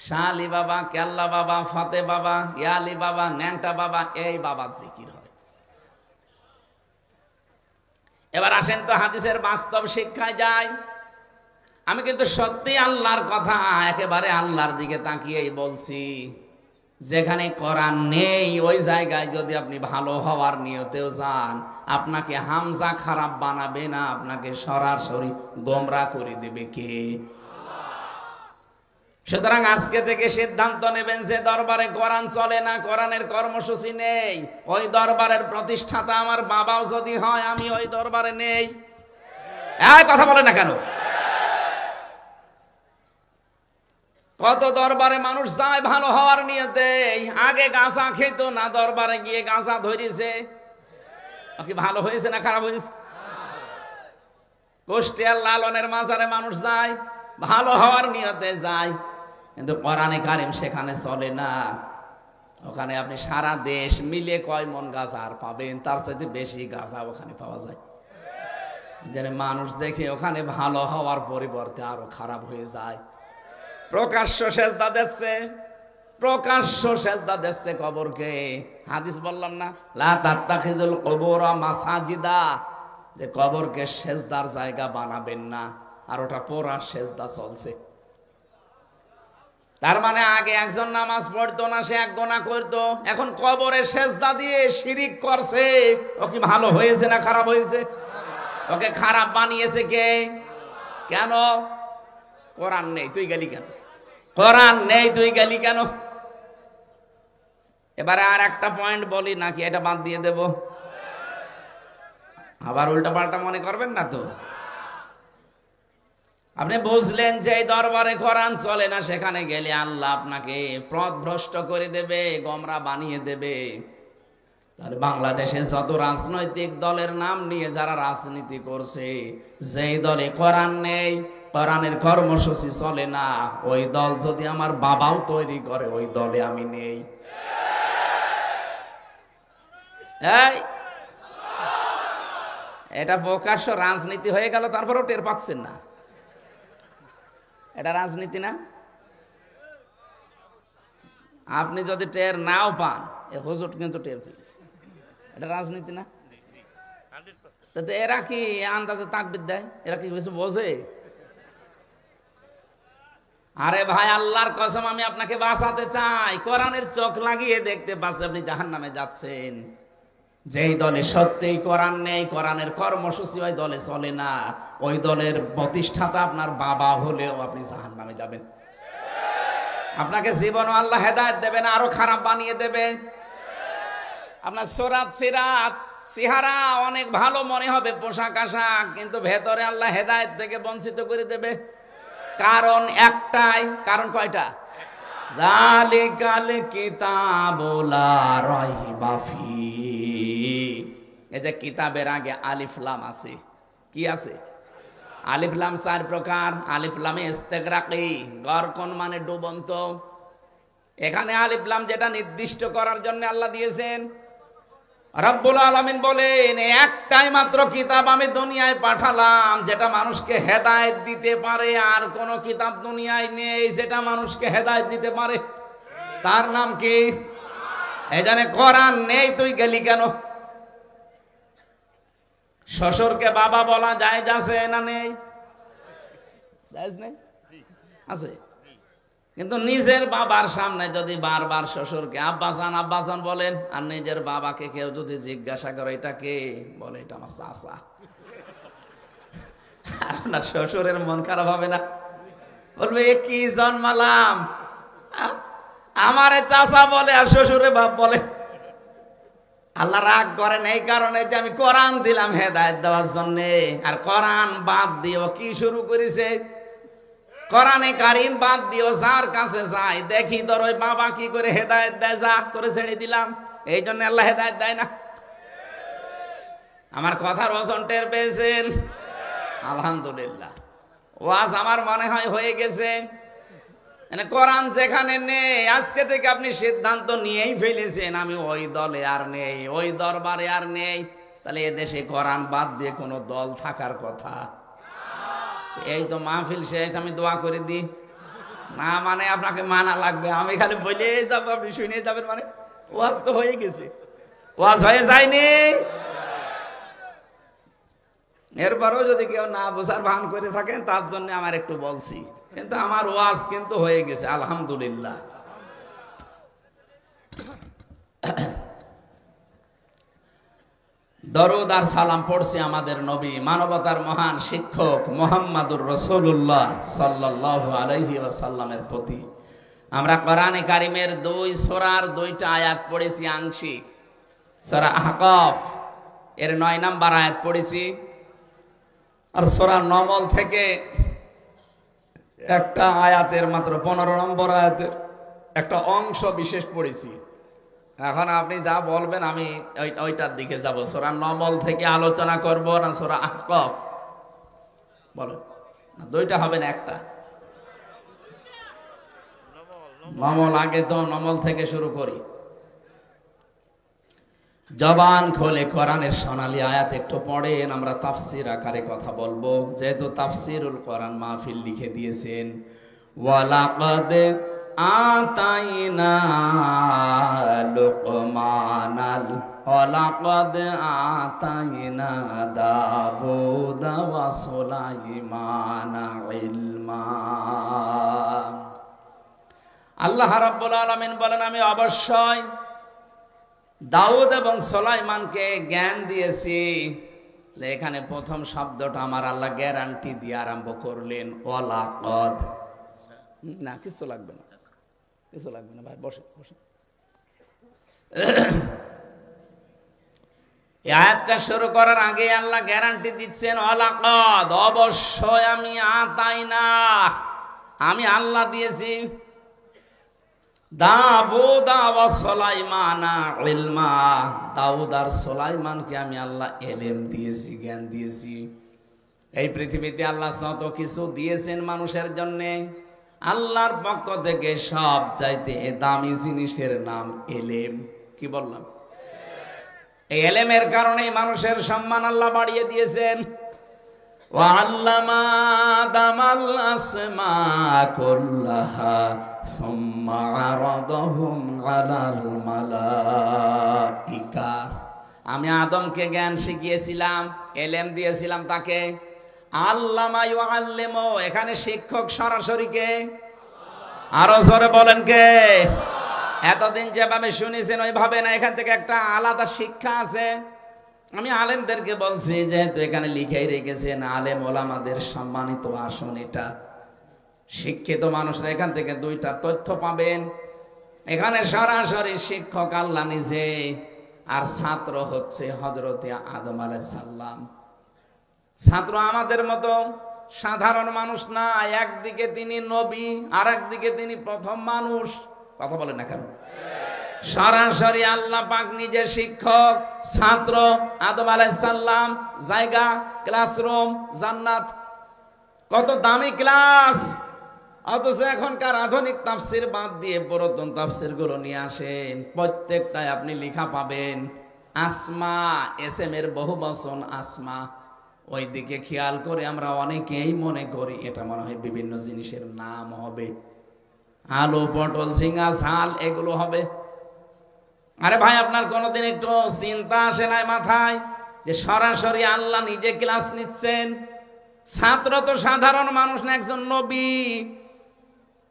A: শাহ আলী বাবা, কেল্লা বাবা, ফতে বাবা, ইয়ালি বাবা, ন্যাংটা বাবা, এই বাবার জিকির হয়। এবার আসেন তো হাদিসের বাস্তব শিক্ষায় যাই। আমি কিন্তু সত্যি আল্লাহর কথা একেবারে আল্লাহর দিকে তাকিয়েই বলছি। যেখানে কোরআন নেই ওই জায়গায় যদি আপনি ভালো হওয়ার নিয়তেও যান, আপনাকে হামজা খারাপ বানাবে না, আপনাকে সরাসরি গোমরাহ করে দেবে কে? সুতরাং আজকে থেকে সিদ্ধান্ত নেবেন যে দরবারে কোরআন চলে না, কোরআনের কর্মসূচি নেই, ওই দরবারের প্রতিষ্ঠাতা আমার বাবাও যদি হয়, আমি ওই দরবারে নেই। এই কথা বলে না কেন? কত দরবারে মানুষ যায় ভালো হওয়ার নিয়তে, আগে গাঁজা খেত না, দরবারে গিয়ে গাঁজা ধরেছে, কি ভালো হয়েছে না খারাপ হয়েছে? কুষ্টিয়ার লালনের মাজারে মানুষ যায় ভালো হওয়ার নিয়তে যায়, কিন্তু কোরআনে কারিম সেখানে চলে না। ওখানে আপনি সারা দেশ মিলে কয় মন গাঁজা আর পাবেন, তার চাইতে বেশি গাঁজা ওখানে পাওয়া যায়। যেন মানুষ দেখে ওখানে ভালো হওয়ার পরিবর্তে আরো খারাপ হয়ে যায়। প্রকাশ্য সেজদা দিচ্ছে, প্রকাশ্য সেজদা দিচ্ছে কবরকে। হাদিস বললাম না, লা তাত্তাখিযুল কুবুর মাসাজিদা, যে কবরকে সেজদার জায়গা বানাবেন না, আর ওটা পোড়া সেজদা চলছে। তার মানে আগে একজন নামাজ পড়তো না, সে এক গুনাহ করতো, এখন কবরে সেজদা দিয়ে শিরিক করছে। ও কি ভালো হয়েছে না খারাপ হয়েছে? ওকে খারাপ বানিয়েছে কে? কেন? কোরআন নেই, তুই গেলি কেন? কোরআন নেই, তুই গেলি কেন? এবারে আর একটা পয়েন্ট বলি, নাকি এটা বাদ দিয়ে দেব? আবার উল্টা পাল্টা মনে করবেন না তো? আপনি বুঝলেন যে এই দরবারে কোরআন চলে না, সেখানে গেলে আল্লাহ আপনাকে পথভ্রষ্ট করে দেবে, গোমরাহ বানিয়ে দেবে। তাহলে বাংলাদেশে যত রাজনৈতিক দলের নাম নিয়ে যারা রাজনীতি করছে, যেই দলে কোরআন নেই, কোরআনের কর্মসূচি চলে না, ওই দল যদি আমার বাবাও তৈরি করে, ওই দলে আমি নেই। এটা প্রকাশ্য রাজনীতি হয়ে গেল, তারপরেও টের পাচ্ছেন না। এটা রাজনীতি না? আপনি যদি টের নাও পান, এ হুজুর কিন্তু টের পেয়েছে। এটা রাজনীতি না? এরা কি আন্দাজে তাকবীর দেয়? এরা কি কিছু বোঝে? আরে ভাই, আল্লাহর কসম আমি আপনাকে বাঁচাতে চাই। কোরআনের চোখ লাগিয়ে দেখতে পাচ্ছি আপনি জাহান্নামে যাচ্ছেন। যেই দলে সত্যিই কোরআন নেই, কোরআনের কর্মসূচি ওই দলে চলে না, ওই দলের প্রতিষ্ঠাতা আপনার বাবা হলেও আপনি জাহান্নামে যাবেন। আপনাকে জীবনও আল্লাহ হেদায়েত দেবে না, আরো খারাপ বানিয়ে দেবে। আপনার সুরাত সিরাত চেহারা অনেক ভালো মনে হবে, পোশাক আশাক, কিন্তু ভেতরে আল্লাহ হেদায়েত থেকে বঞ্চিত করে দেবে। কারণ একটাই। কারণ কয়টা? যালিকাল কিতাবু লা রাইবা ফীহি। এই যে কিতাবের আগে আলিফ লাম আছে, কি আছে? আলিফ লাম 4 প্রকার। আলিফ লামে ইস্তেগরাকি, গরকন মানে ডুবন্ত। এখানে আলিফ লাম যেটা নির্দিষ্ট করার জন্য আল্লাহ দিয়েছেন। রব্বুল আলামিন বলেন, একটাই মাত্র কিতাব আমি দুনিয়ায় পাঠালাম যেটা মানুষকে হেদায়েত দিতে পারে, আর কোন কিতাব দুনিয়ায় নেই যেটা মানুষকে হেদায়েত দিতে পারে। তার নাম কি? এই জানে কোরআন নেই, তুই গেলি কেন? শ্বশুরকে বাবা বলা জায়েজ আছে না নেই? জায়েজ নেই? আছে। কিন্তু নিজের বাবার সামনে যদি বারবার শ্বশুরকে আব্বাসান আব্বাসান বলেন, আর নিজের বাবাকে কেউ যদি জিজ্ঞাসা করে এটা কে, বলে এটা আমার চাচা। আপনার শ্বশুরের মন খারাপ হবে না? বলবে এ কি জন্মালাম, আমারে চাচা বলে আর শ্বশুরে বাপ বলে। আল্লাহ রাগ করেন এই কারণে যে আমি কোরআন দিলাম হেদায়েত দেওয়ার জন্য, আর কোরআন বাদ দিও কি শুরু করেছে, কোরআনে কারীম বাদ দিও যার কাছে যাই দেখি তোর ওই বাবা কি করে হেদায়েত দেয়, যা তোরে ছেড়ে দিলাম। এই জন্য আল্লাহ হেদায়েত দেয় না। আমার কথার ওজন টের পেয়েছেন? আলহামদুলিল্লাহ, ওয়াজ আমার মনে হয় হয়ে গেছে। কোরআন যেখানে নেই আজকে থেকে আপনি সিদ্ধান্ত নিয়েই ফেলেছেন আমি ওই দলে আর নেই, ওই দরবারে আর নেই, তাহলে এদেশে কোরআন বাদ দিয়ে কোনো দল থাকার কথা? এই তো মাহফিল শেষ, আমি দোয়া করে দিই না, মানে আপনাকে মানা লাগবে, আমি খালি বলে যাবো আপনি শুনে যাবেন, মানে ওয়াজ তো হয়ে গেছে, ওয়াজ হয়ে যায়নি। এরপরেও যদি কেউ না বোঝার ভান করে থাকেন তার জন্য আমার একটু বলছি, কিন্তু আমার ওয়াজ কিন্তু হয়ে গেছে আলহামদুলিল্লাহ। দরুদ আর সালাম পড়ছি আমাদের নবী, মানবতার মহান শিক্ষক মুহাম্মদুর রাসূলুল্লাহ সাল্লাল্লাহু আলাইহি ওয়াসাল্লামের প্রতি। আমরা কোরআনে কারীমের 2 সূরার 2টা আয়াত পড়েছি আংশিক। সূরা আহকাফ এর 9 নম্বর আয়াত পড়েছি, আর সূরা নমল থেকে একটা আয়াতের মাত্র 15 নম্বর আয়াতের একটা অংশ বিশেষ পড়েছি। এখন আপনি যা বলবেন আমি ওইটার দিকে যাব। সূরা নমল থেকে আলোচনা করব না সূরা আহকাফ? বলেন না, 2টা হবে না, একটা। নমল আগে, তো নমল থেকে শুরু করি। জবান খোলে কোরআনের সোনালী আয়াত একটু পড়েন, আমরা তাফসীর আকারে কথা বলবো, যেহেতু তাফসীরুল কোরআন মাহফিল লিখে দিয়েছেন। ওয়ালাকাদ আতাইনা লুকমানাল ওয়ালাকাদ আতাইনা দাউদা ওয়া সুলাইমানা ইলমা। আল্লাহ রাব্বুল আলামিন বলেন, আমি অবশ্যই দাউদ এবং সুলাইমানকে জ্ঞান দিয়েছি। এখানে প্রথম শব্দটা আমার আল্লাহ গ্যারান্টি দিয়ে আরম্ভ করলেন, ওয়ালাকাদ। না কিছু লাগবে না, কিছু লাগবে না ভাই, বসে বসে। এই আয়াতটা শুরু করার আগে আল্লাহ গ্যারান্টি দিচ্ছেন, ওয়ালাকাদ, অবশ্যই আমি আতাইনা, আমি আল্লাহ দিয়েছি দাউদ ওয়া সুলাইমানা ইলমা, দাউদ আর সুলাইমানকে আমি আল্লাহ ইলম দিয়েছি, জ্ঞান দিয়েছি। এই পৃথিবীতে আল্লাহ যত কিছু দিয়েছেন মানুষের জন্য, আল্লাহর পক্ষ থেকে সব চাইতে দামি জিনিসের নাম ইলম। কি বললাম? এই ইলমের কারণেই মানুষের সম্মান আল্লাহ বাড়িয়ে দিয়েছেন। ওয়াল্লামা আদামাল আসমা কুল্লাহা সুম্মা আরাদাহুম আলাল মালাইকা। আমি আদমকে জ্ঞান শিখিয়েছিলাম, ইলম দিয়েছিলাম তাকে। আল্লামা ইউআল্লিমু, এখানে শিক্ষক সরাসরি কে? আরো জোরে বলেন কে? এতদিন যেভাবে শুনেছেন ওইভাবে না, এখান থেকে একটা আলাদা শিক্ষা আছে। আমি আলেমদেরকে বলছি, যেহেতু এখানে লিখেই রেখেছেন আলেম ওলামাদের সম্মানিত আসন এটা, শিক্ষিত মানুষরা এখান থেকে 2টা তথ্য পাবেন। এখানে সরাসরি শিক্ষক আল্লাহ নিজে, আর ছাত্র হচ্ছে হযরতে আদম আলাইহিস সালাম। ছাত্র আমাদের মতো সাধারণ মানুষ না, একদিকে তিনি নবী আর একদিকে তিনি প্রথম মানুষ। কথা বলেন না কেন? সরাসরি আল্লাহ পাক নিজে শিক্ষক, ছাত্র আদম আলাইহিস সালাম, জায়গা ক্লাসরুম জান্নাত। কত দামি ক্লাস! অথচ এখনকার আধুনিক তাফসির বাদ দিয়ে পুরাতন তাফসির গুলো নিয়ে আসেন, প্রত্যেকটায় আপনি লেখা পাবেন আসমা, এসএম এর বহুবচন আসমা। ওই দিকে খেয়াল করে আমরা অনেকেই মনে করি এটা মনে হয় বিভিন্ন জিনিসের নাম হবে, আলু পটল ঝিঙ্গা ঝাল এগুলো হবে। আরে ভাই, আপনার কোনোদিন একটু চিন্তা আসে নাই মাথায় যে সরাসরি আল্লাহ নিজে ক্লাস নিচ্ছেন? ছাত্র তো সাধারণ মানুষ না, একজন নবী।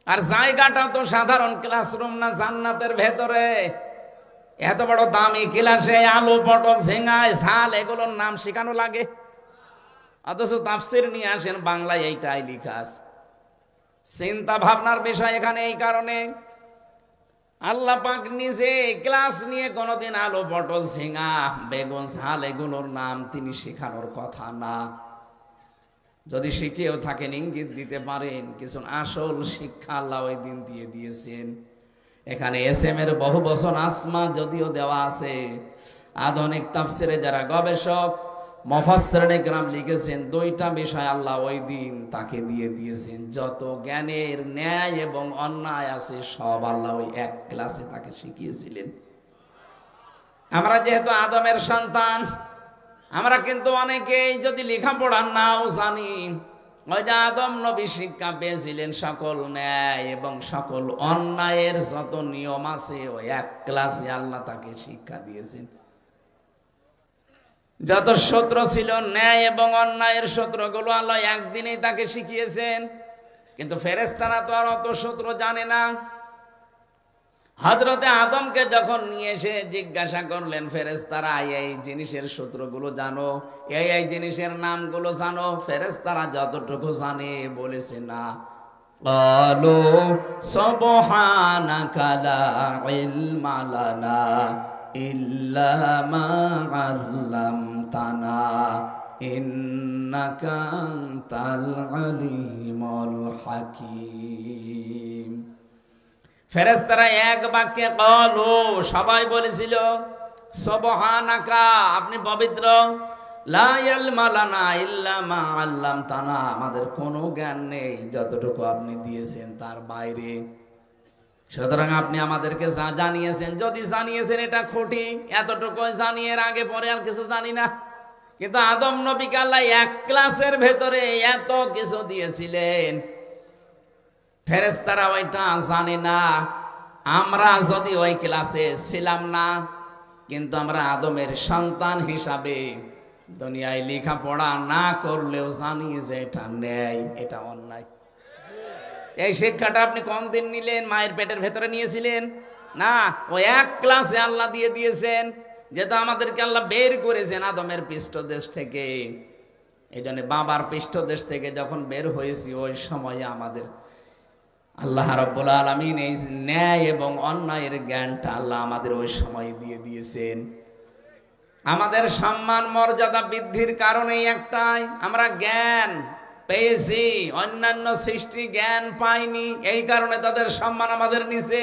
A: আর জায়গাটা তো সাধারণ ক্লাসরুম না, জান্নাতের ভেতরে। এত বড় দামি ক্লাসে আলু পটল ঝিঙ্গা ঝাল এগুলোর নাম শেখানো লাগে? অথচ তাফসির নিয়ে আসেন বাংলায় এইটাই লেখা আছে। চিন্তা ভাবনার বিষয় এখানে এই কারণে আল্লাহ পাক নিজে ক্লাস নিয়ে কোনোদিন আলু পটল ঝিঙা বেগুন ঝাল এগুলোর নাম তিনি শেখানোর কথা না। যদি শিখেও থাকেন ইঙ্গিত দিতে পারেন কিছু আসল শিক্ষা আল্লাহ ওই দিন দিয়ে দিয়েছেন। এখানে এসএম এর বহু বচন আসমা যদিও দেওয়া আছে, আধুনিক তাফসিরে যারা গবেষক মুফাসসিরিনে কেরাম লিখেছেন দুইটা বিষয় আল্লাহ ওই দিন তাকে দিয়ে দিয়েছেন। যত জ্ঞানের ন্যায় এবং অন্যায় আছে সব আল্লাহ ওই এক ক্লাসে তাকে শিখিয়েছিলেন। আমরা যেহেতু আদমের সন্তান, আমরা কিন্তু অনেকেই যদি লেখাপড়া নাও জানি, ওই যে আদম নবী শিক্ষা পেয়েছিলেন সকল ন্যায় এবং সকল অন্যায়ের যত নিয়ম আছে ওই এক ক্লাসে আল্লাহ তাকে শিক্ষা দিয়েছেন। যত সূত্র ছিল ন্যায় এবং অন্যায়ের সূত্রগুলো আল্লাহ একদিনেই তাকে শিখিয়েছেন। কিন্তু ফেরেশতারা তো আর অত সূত্র জানে না। হযরতে আদমকে যখন নিয়ে এসে জিজ্ঞাসা করলেন ফেরেশতারা, এই জিনিসের সূত্রগুলো জানো, এই জিনিসের নামগুলো জানো? ফেরেশতারা যতটুকু জানে বলেছে না। ক্বালু সুবহানাকা লা ইলমা লানা ইল্লা মা আল্লামতানা ইন্নাকা আনতাল আলিমুল হাকীম। ফেরেশতারা এক বাক্যে ক্বালু সবাই বলেছিল সুবহানাকা, আপনি পবিত্র, লা ইলমা লানা ইল্লা মা আল্লামতানা, আমাদের কোনো জ্ঞান নেই যতটুকু আপনি দিয়েছেন তার বাইরে। সুতরাং আপনি আমাদেরকে যা জানিয়েছেন, যদি জানিয়েছেন এটা খুঁটি, এতটুকু জানিয়ে এর আগে পরে আর কিছু জানি না। কিন্তু আদম নবীকে আল্লাহ এক ক্লাসের ভেতরে এত কিছু দিয়েছিলেন, ফেরেশতারা ওইটা জানে না। আমরা যদি ওই ক্লাসে ছিলাম না, কিন্তু আমরা আদমের সন্তান হিসাবে দুনিয়ায় লেখাপড়া না করলেও জানি যে এটা ন্যায়, এটা অন্যায়। এই শিক্ষাটা আপনি কোন দিন নিলেন? মায়ের পেটের ভেতরে নিয়েছিলেন না, ওই এক ক্লাসে আল্লাহ দিয়ে দিয়েছেন। যেহেতু আমাদেরকে আল্লাহ বের করেছেন আদমের পৃষ্ঠদেশ থেকে, এই জন্য বাবার পৃষ্ঠদেশ থেকে যখন বের হয়েছি ওই সময়ে আমাদের আল্লাহ রাব্বুল আলামিন এই ন্যায় এবং অন্যায়ের জ্ঞানটা আল্লাহ আমাদের ওই সময় দিয়ে দিয়েছেন। আমাদের সম্মান মর্যাদা বৃদ্ধির কারণেই একটাই, আমরা জ্ঞান পেয়েছি, অন্যান্য সৃষ্টি জ্ঞান পায়নি, এই কারণে তাদের সম্মান আমাদের নিচে।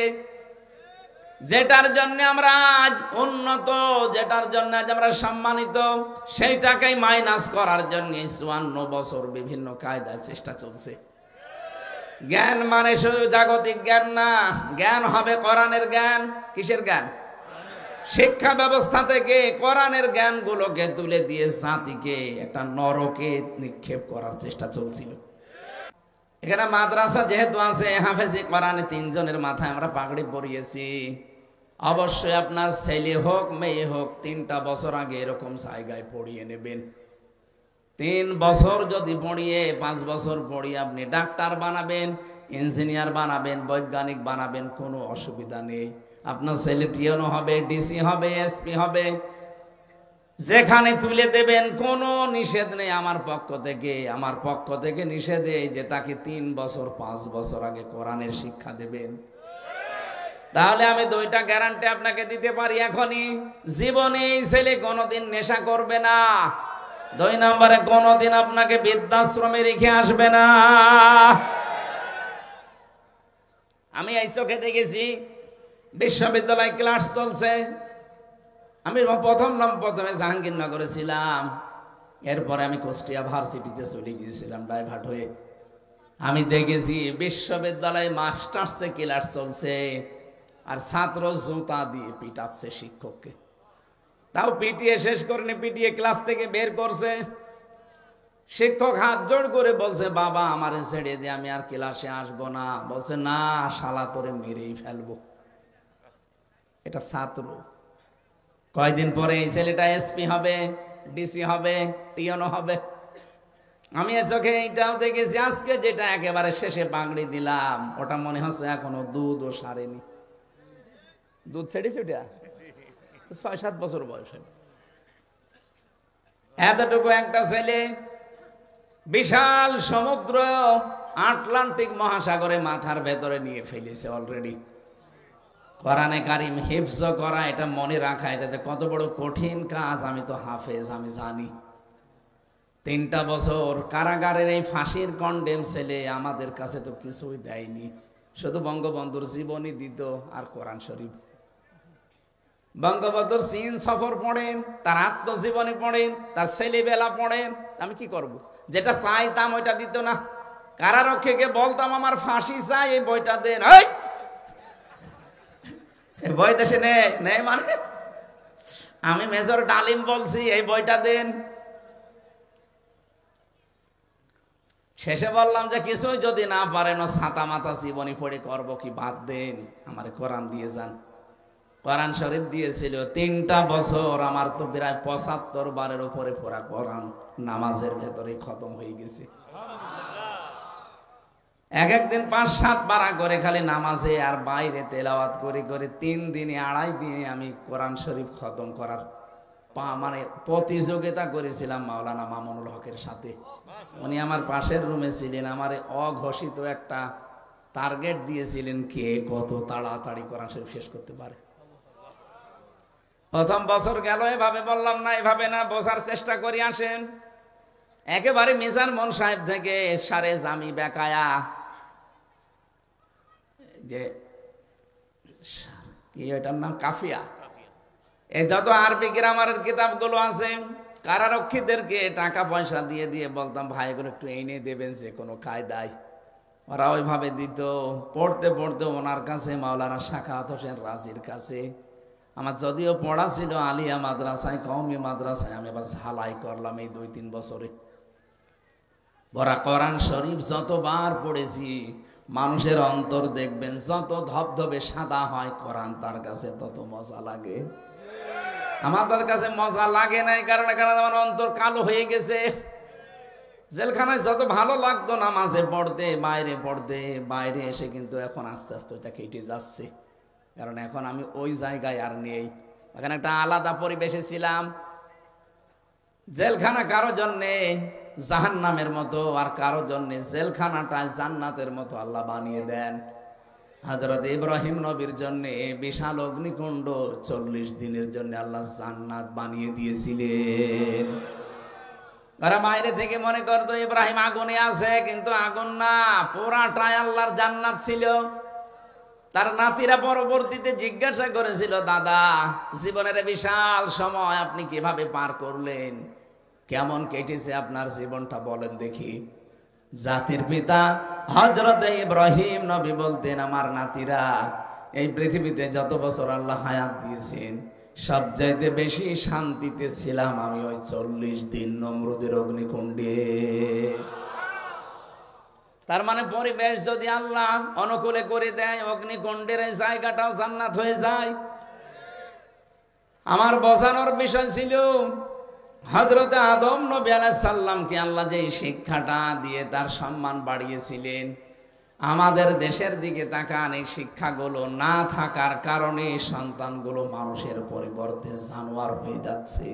A: যেটার জন্য আমরা আজ উন্নত, যেটার জন্য আজ আমরা সম্মানিত, সেইটাকেই মাইনাস করার জন্য 54 বছর বিভিন্ন কায়দায় চেষ্টা চলছে। জ্ঞান মানে শুধু জাগতিক জ্ঞান না, জ্ঞান হবে কোরআনের জ্ঞান। কিসের জ্ঞান? শিক্ষা ব্যবস্থা থেকে কোরআনের জ্ঞানগুলোকে তুলে দিয়ে জাতিকে একটা নরকে নিক্ষেপ করার চেষ্টা চলছিল। এখানে মাদ্রাসা যেহেতু আছে, হাফেজি কোরআনে 3 জনের মাথায় আমরা পাগড়ি পরিয়েছি। অবশ্যই আপনার ছেলে হোক মেয়ে হোক 3টা বছর আগে এরকম জায়গায় পড়িয়ে নেবেন। 3 বছর যদি পড়িয়ে 5 বছর পড়িয়ে আপনি ডাক্তার বানাবেন, ইঞ্জিনিয়ার বানাবেন, বৈজ্ঞানিক বানাবেন, কোনো অসুবিধা নেই। আপনার ছেলে টিএনও হবে, ডিসি হবে, এসপি হবে, যেখানে তুলে দেবেন কোনো নিষেধ নেই আমার পক্ষ থেকে নিষেধ এই যে তাকে 3 বছর 5 বছর আগে কোরআনের শিক্ষা দেবেন। তাহলে আমি 2টা গ্যারান্টি আপনাকে দিতে পারি এখনই, জীবনে এই ছেলে কোনোদিন নেশা করবে না। 2 নম্বরে কোনোদিন আপনাকে বৃদ্ধাশ্রমে রেখে আসবে না। আমি এই চোখে দেখেছি, বিশ্ববিদ্যালয় ক্লাস চলছে। আমি প্রথমে জাহাঙ্গীরনগরে ছিলাম, এরপরে আমি কুষ্টিয়া ভার্সিটিতে চলে গিয়েছিলাম ডাইভার্ট হয়ে। আমি দেখেছি বিশ্ববিদ্যালয়ে মাস্টার্সে ক্লাস চলছে, আর ছাত্র জুতা দিয়ে পিটাচ্ছে শিক্ষককে। তাও পিটিয়ে শেষ করেনি, পিটিয়ে ক্লাস থেকে বের করছে। শিক্ষক হাত জোড় করে বলছে, বাবা আমারে ছেড়ে দিয়ে, আমি আর ক্লাসে আসবো না। বলছে, না শালা তোরে মেরেই ফেলবো। এটা ছাত্র। কয়দিন পরে এই ছেলেটা এসপি হবে, ডিসি হবে, টিএনও হবে। আমি চোখে এইটাও দেখেছি। আজকে যেটা একেবারে শেষে পাগড়ি দিলাম, ওটা মনে হচ্ছে এখনো দুধও সারেনি। দুধ ছেড়েছে ওটা 6-7 বছর বয়সে। এতটুকু একটা ছেলে বিশাল সমুদ্র আটলান্টিক মহাসাগরে মাথার ভেতরে নিয়ে ফেলেছে অলরেডি। কোরআনে কারিম হিফজ করা, এটা মনে রাখা, এটাতে কত বড় কঠিন কাজ আমি তো হাফেজ, আমি জানি। 3টা বছর কারাগারের এই ফাঁসির কন্ডেম ছেলে আমাদের কাছে তো কিছুই দেয়নি, শুধু বঙ্গবন্ধুর জীবনী দিত আর কোরআন শরীফ। বঙ্গবন্ধুর চীন সফর পড়েন, তার আত্মজীবনী পড়েন, তার ছেলেবেলা পড়েন, আমি কি করব? যেটা চাইতাম ওইটা দিত না। কারারক্ষীকে বলতাম আমার ফাঁসি চাই, এই বইটা দেন। বই দেশে নেই মানে আমি মেজর ডালিম বলছি এই বইটা দেন। শেষে বললাম যে কিছুই যদি না পারেন ছাতা মাথা জীবনী পড়ে করব কি, বাদ দেন, আমার কোরআন দিয়ে যান। কোরআন শরীফ দিয়েছিল 3টা বছর, আমার তো প্রায় 75 বারের উপরে পড়া কোরআন নামাজের ভেতরে খতম হয়ে গেছে। একদিন 5-7 পারা করে খালি নামাজে আর বাইরে তেলাওয়াত করে করে 3 দিনে 2.5 দিনে আমি কোরআন শরীফ খতম করার মানে প্রতিযোগিতা করেছিলাম মাওলানা মামুনুল হকের সাথে। উনি আমার পাশের রুমে ছিলেন, আমার অঘোষিত একটা টার্গেট দিয়েছিলেন, কে কত তাড়াতাড়ি কোরআন শরীফ শেষ করতে পারে। প্রথম বছর গেল এভাবে, বললাম না এভাবে না, বোঝার চেষ্টা করি আসেন। একেবারে মিজান মন সাহেব থেকে সারে জামি বেকায়া, যে কি এটার নাম কাফিয়া, এই যত আরবি গ্রামারের কিতাবগুলো আছে, কারারক্ষীদেরকে টাকা পয়সা দিয়ে দিয়ে বলতাম ভাই এগুলো একটু এনে দেবেন যে কোনো কায়দায়, ওরা ওইভাবে দিত। পড়তে পড়তে ওনার কাছে মাওলানা সাখাওয়াত হোসেন রাজির কাছে, আমার যদিও পড়া ছিল আলিয়া মাদ্রাসায়, কওমি মাদ্রাসায়, আমি আবার ঝালাই করলাম এই 2-3 বছরে। বড়া কোরআন শরীফ যতবার পড়েছি, মানুষের অন্তর দেখবেন যত ধবধবে সাদা হয়, কোরআন তার কাছে তত মজা লাগে। আমাদের কাছে মজা লাগে নাই, কারণ আমার অন্তর কালো হয়ে গেছে। জেলখানায় যত ভালো লাগতো নামাজে পড়তে, বাইরে পড়তে, বাইরে এসে কিন্তু এখন আস্তে আস্তে ওইটা কেটে যাচ্ছে, কারণ এখন আমি ওই জায়গায় আর নেই। এখানে একটা আলাদা পরিবেশে ছিলাম। জেলখানা কারো জন্যে জাহান্নামের মতো, আর কারো জন্যে জেলখানাটা জান্নাতের মতো আল্লাহ বানিয়ে দেন। হযরত ইব্রাহিম নবীর জন্য বিশাল অগ্নিকুণ্ড 40 দিনের জন্য আল্লাহ জান্নাত বানিয়ে দিয়েছিলেন। তারা বাইরে থেকে মনে করতো ইব্রাহিম আগুনে আছে, কিন্তু আগুন না, পুরাটাই আল্লাহর জান্নাত ছিল। তার নাতিরা পরবর্তীতে জিজ্ঞাসা করেছিল, দাদা জীবনের বিশাল সময় আপনি কিভাবে পার করলেন, কেমন কেটেছে আপনার জীবনটা বলেন দেখি। জাতির পিতা হযরত ইব্রাহিম নবী বলতেন, আমার নাতিরা এই পৃথিবীতে যত বছর আল্লাহ হায়াত দিয়েছেন, সবচাইতে বেশি শান্তিতে ছিলাম আমি ওই 40 দিন নমরুদের অগ্নিকুণ্ডে। তার মানে পরিবেশ যদি আল্লাহ অনুকূলে করে দেয়, অগ্নিকুণ্ডের এই জায়গাটাও জান্নাত হয়ে যায়। আমার বোঝানোর বিষয় ছিল, হযরত আদম নবী আলাইহিস সালামকে আল্লাহ যে শিক্ষাটা দিয়ে তার সম্মান বাড়িয়েছিলেন, আমাদের দেশের দিকে তাকান, এই শিক্ষাগুলো না থাকার কারণে সন্তানগুলো মানুষের পরিবর্তে জানোয়ার হয়ে যাচ্ছে।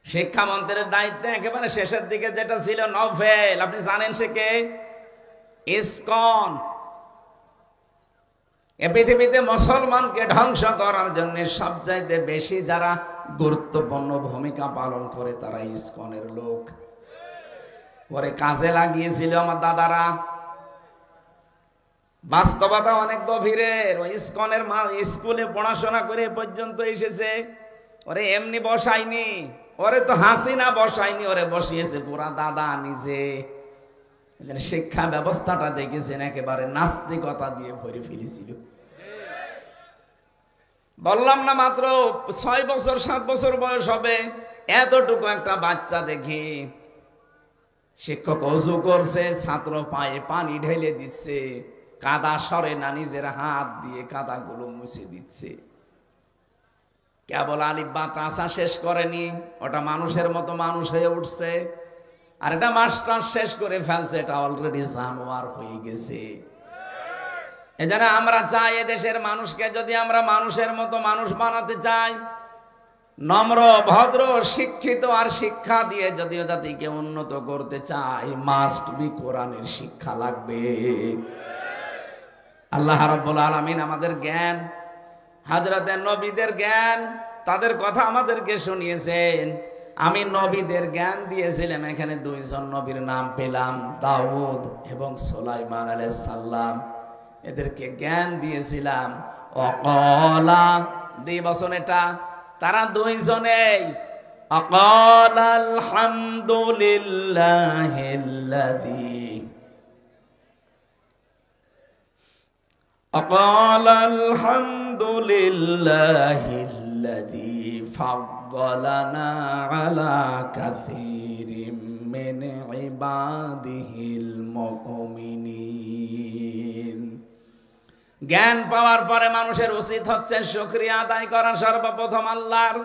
A: শিক্ষামন্ত্রীর দায়িত্ব একেবারে শেষের দিকে যেটা ছিল নভেল, আপনি জানেন সে কে? ইসকন। এ পৃথিবীতে মুসলমানকে ধ্বংস করার জন্য সবচাইতে বেশি যারা গুরুত্বপূর্ণ ভূমিকা পালন করে তারা ইসকনের লোক। পরে কাজে লাগিয়েছিল আমার দাদারা। বাস্তবতা অনেক গভীরের। ওই ইসকনের মা স্কুলে পড়াশোনা করে পর্যন্ত এসেছে, ওরে এমনি বসায়নি, ওরে তো হাসিনা বসায়নি, ওরে বসিয়েছে পুরা দাদা নিজে। শিক্ষা ব্যবস্থাটা দেখেছেন একেবারে নাস্তিকতা দিয়ে ভরে ফেলেছিল। বললাম না মাত্র 6 বছর 7 বছর বয়স হবে, এতটুকু একটা বাচ্চা দেখি শিক্ষক ওযু করছে, ছাত্র পায়ে পানি ঢেলে দিচ্ছে, কাদা সরে না, নিজের হাত দিয়ে কাদাগুলো মুছে দিচ্ছে। কেবল আলিফ বা তাসা শেষ করেনি, ওটা মানুষের মতো মানুষ হয়ে উঠছে। আর এটা মাস্টার শেষ করে ফেলছে, এটা অলরেডি জানোয়ার হয়ে গেছে। এজন্য আমরা চাই এদেশের মানুষকে যদি আমরা মানুষের মতো মানুষ বানাতে চাই, নম্র ভদ্র শিক্ষিত আর শিক্ষা দিয়ে যদিও জাতিকে উন্নত করতে চাই, মাস্ট বি কোরআনের শিক্ষা লাগবে। আল্লাহ রাব্বুল আলামিন আমাদের জ্ঞান, হযরতে নবীদের জ্ঞান, তাদের কথা আমাদেরকে শুনিয়েছেন। আমি নবীদের জ্ঞান দিয়েছিলাম, এখানে দুইজন নবীর নাম পেলাম, দাউদ এবং সুলাইমান আলাইহিস সালাম। এদেরকে জ্ঞান দিয়েছিলাম। অকলা দিবসন, এটা তারা দুইজনেই অকল আলহামদুলিল্লাহিল্লাযী অকল আলহামদুলিল্লাহিল্লাযী ফাদ্দালানা আলা কাসীরিম মিন ইবাদিহিল মুমিনিন। জ্ঞান পাওয়ার পরে মানুষের উচিত হচ্ছে শুকরিয়া আদায় করা সর্বপ্রথম আল্লাহর।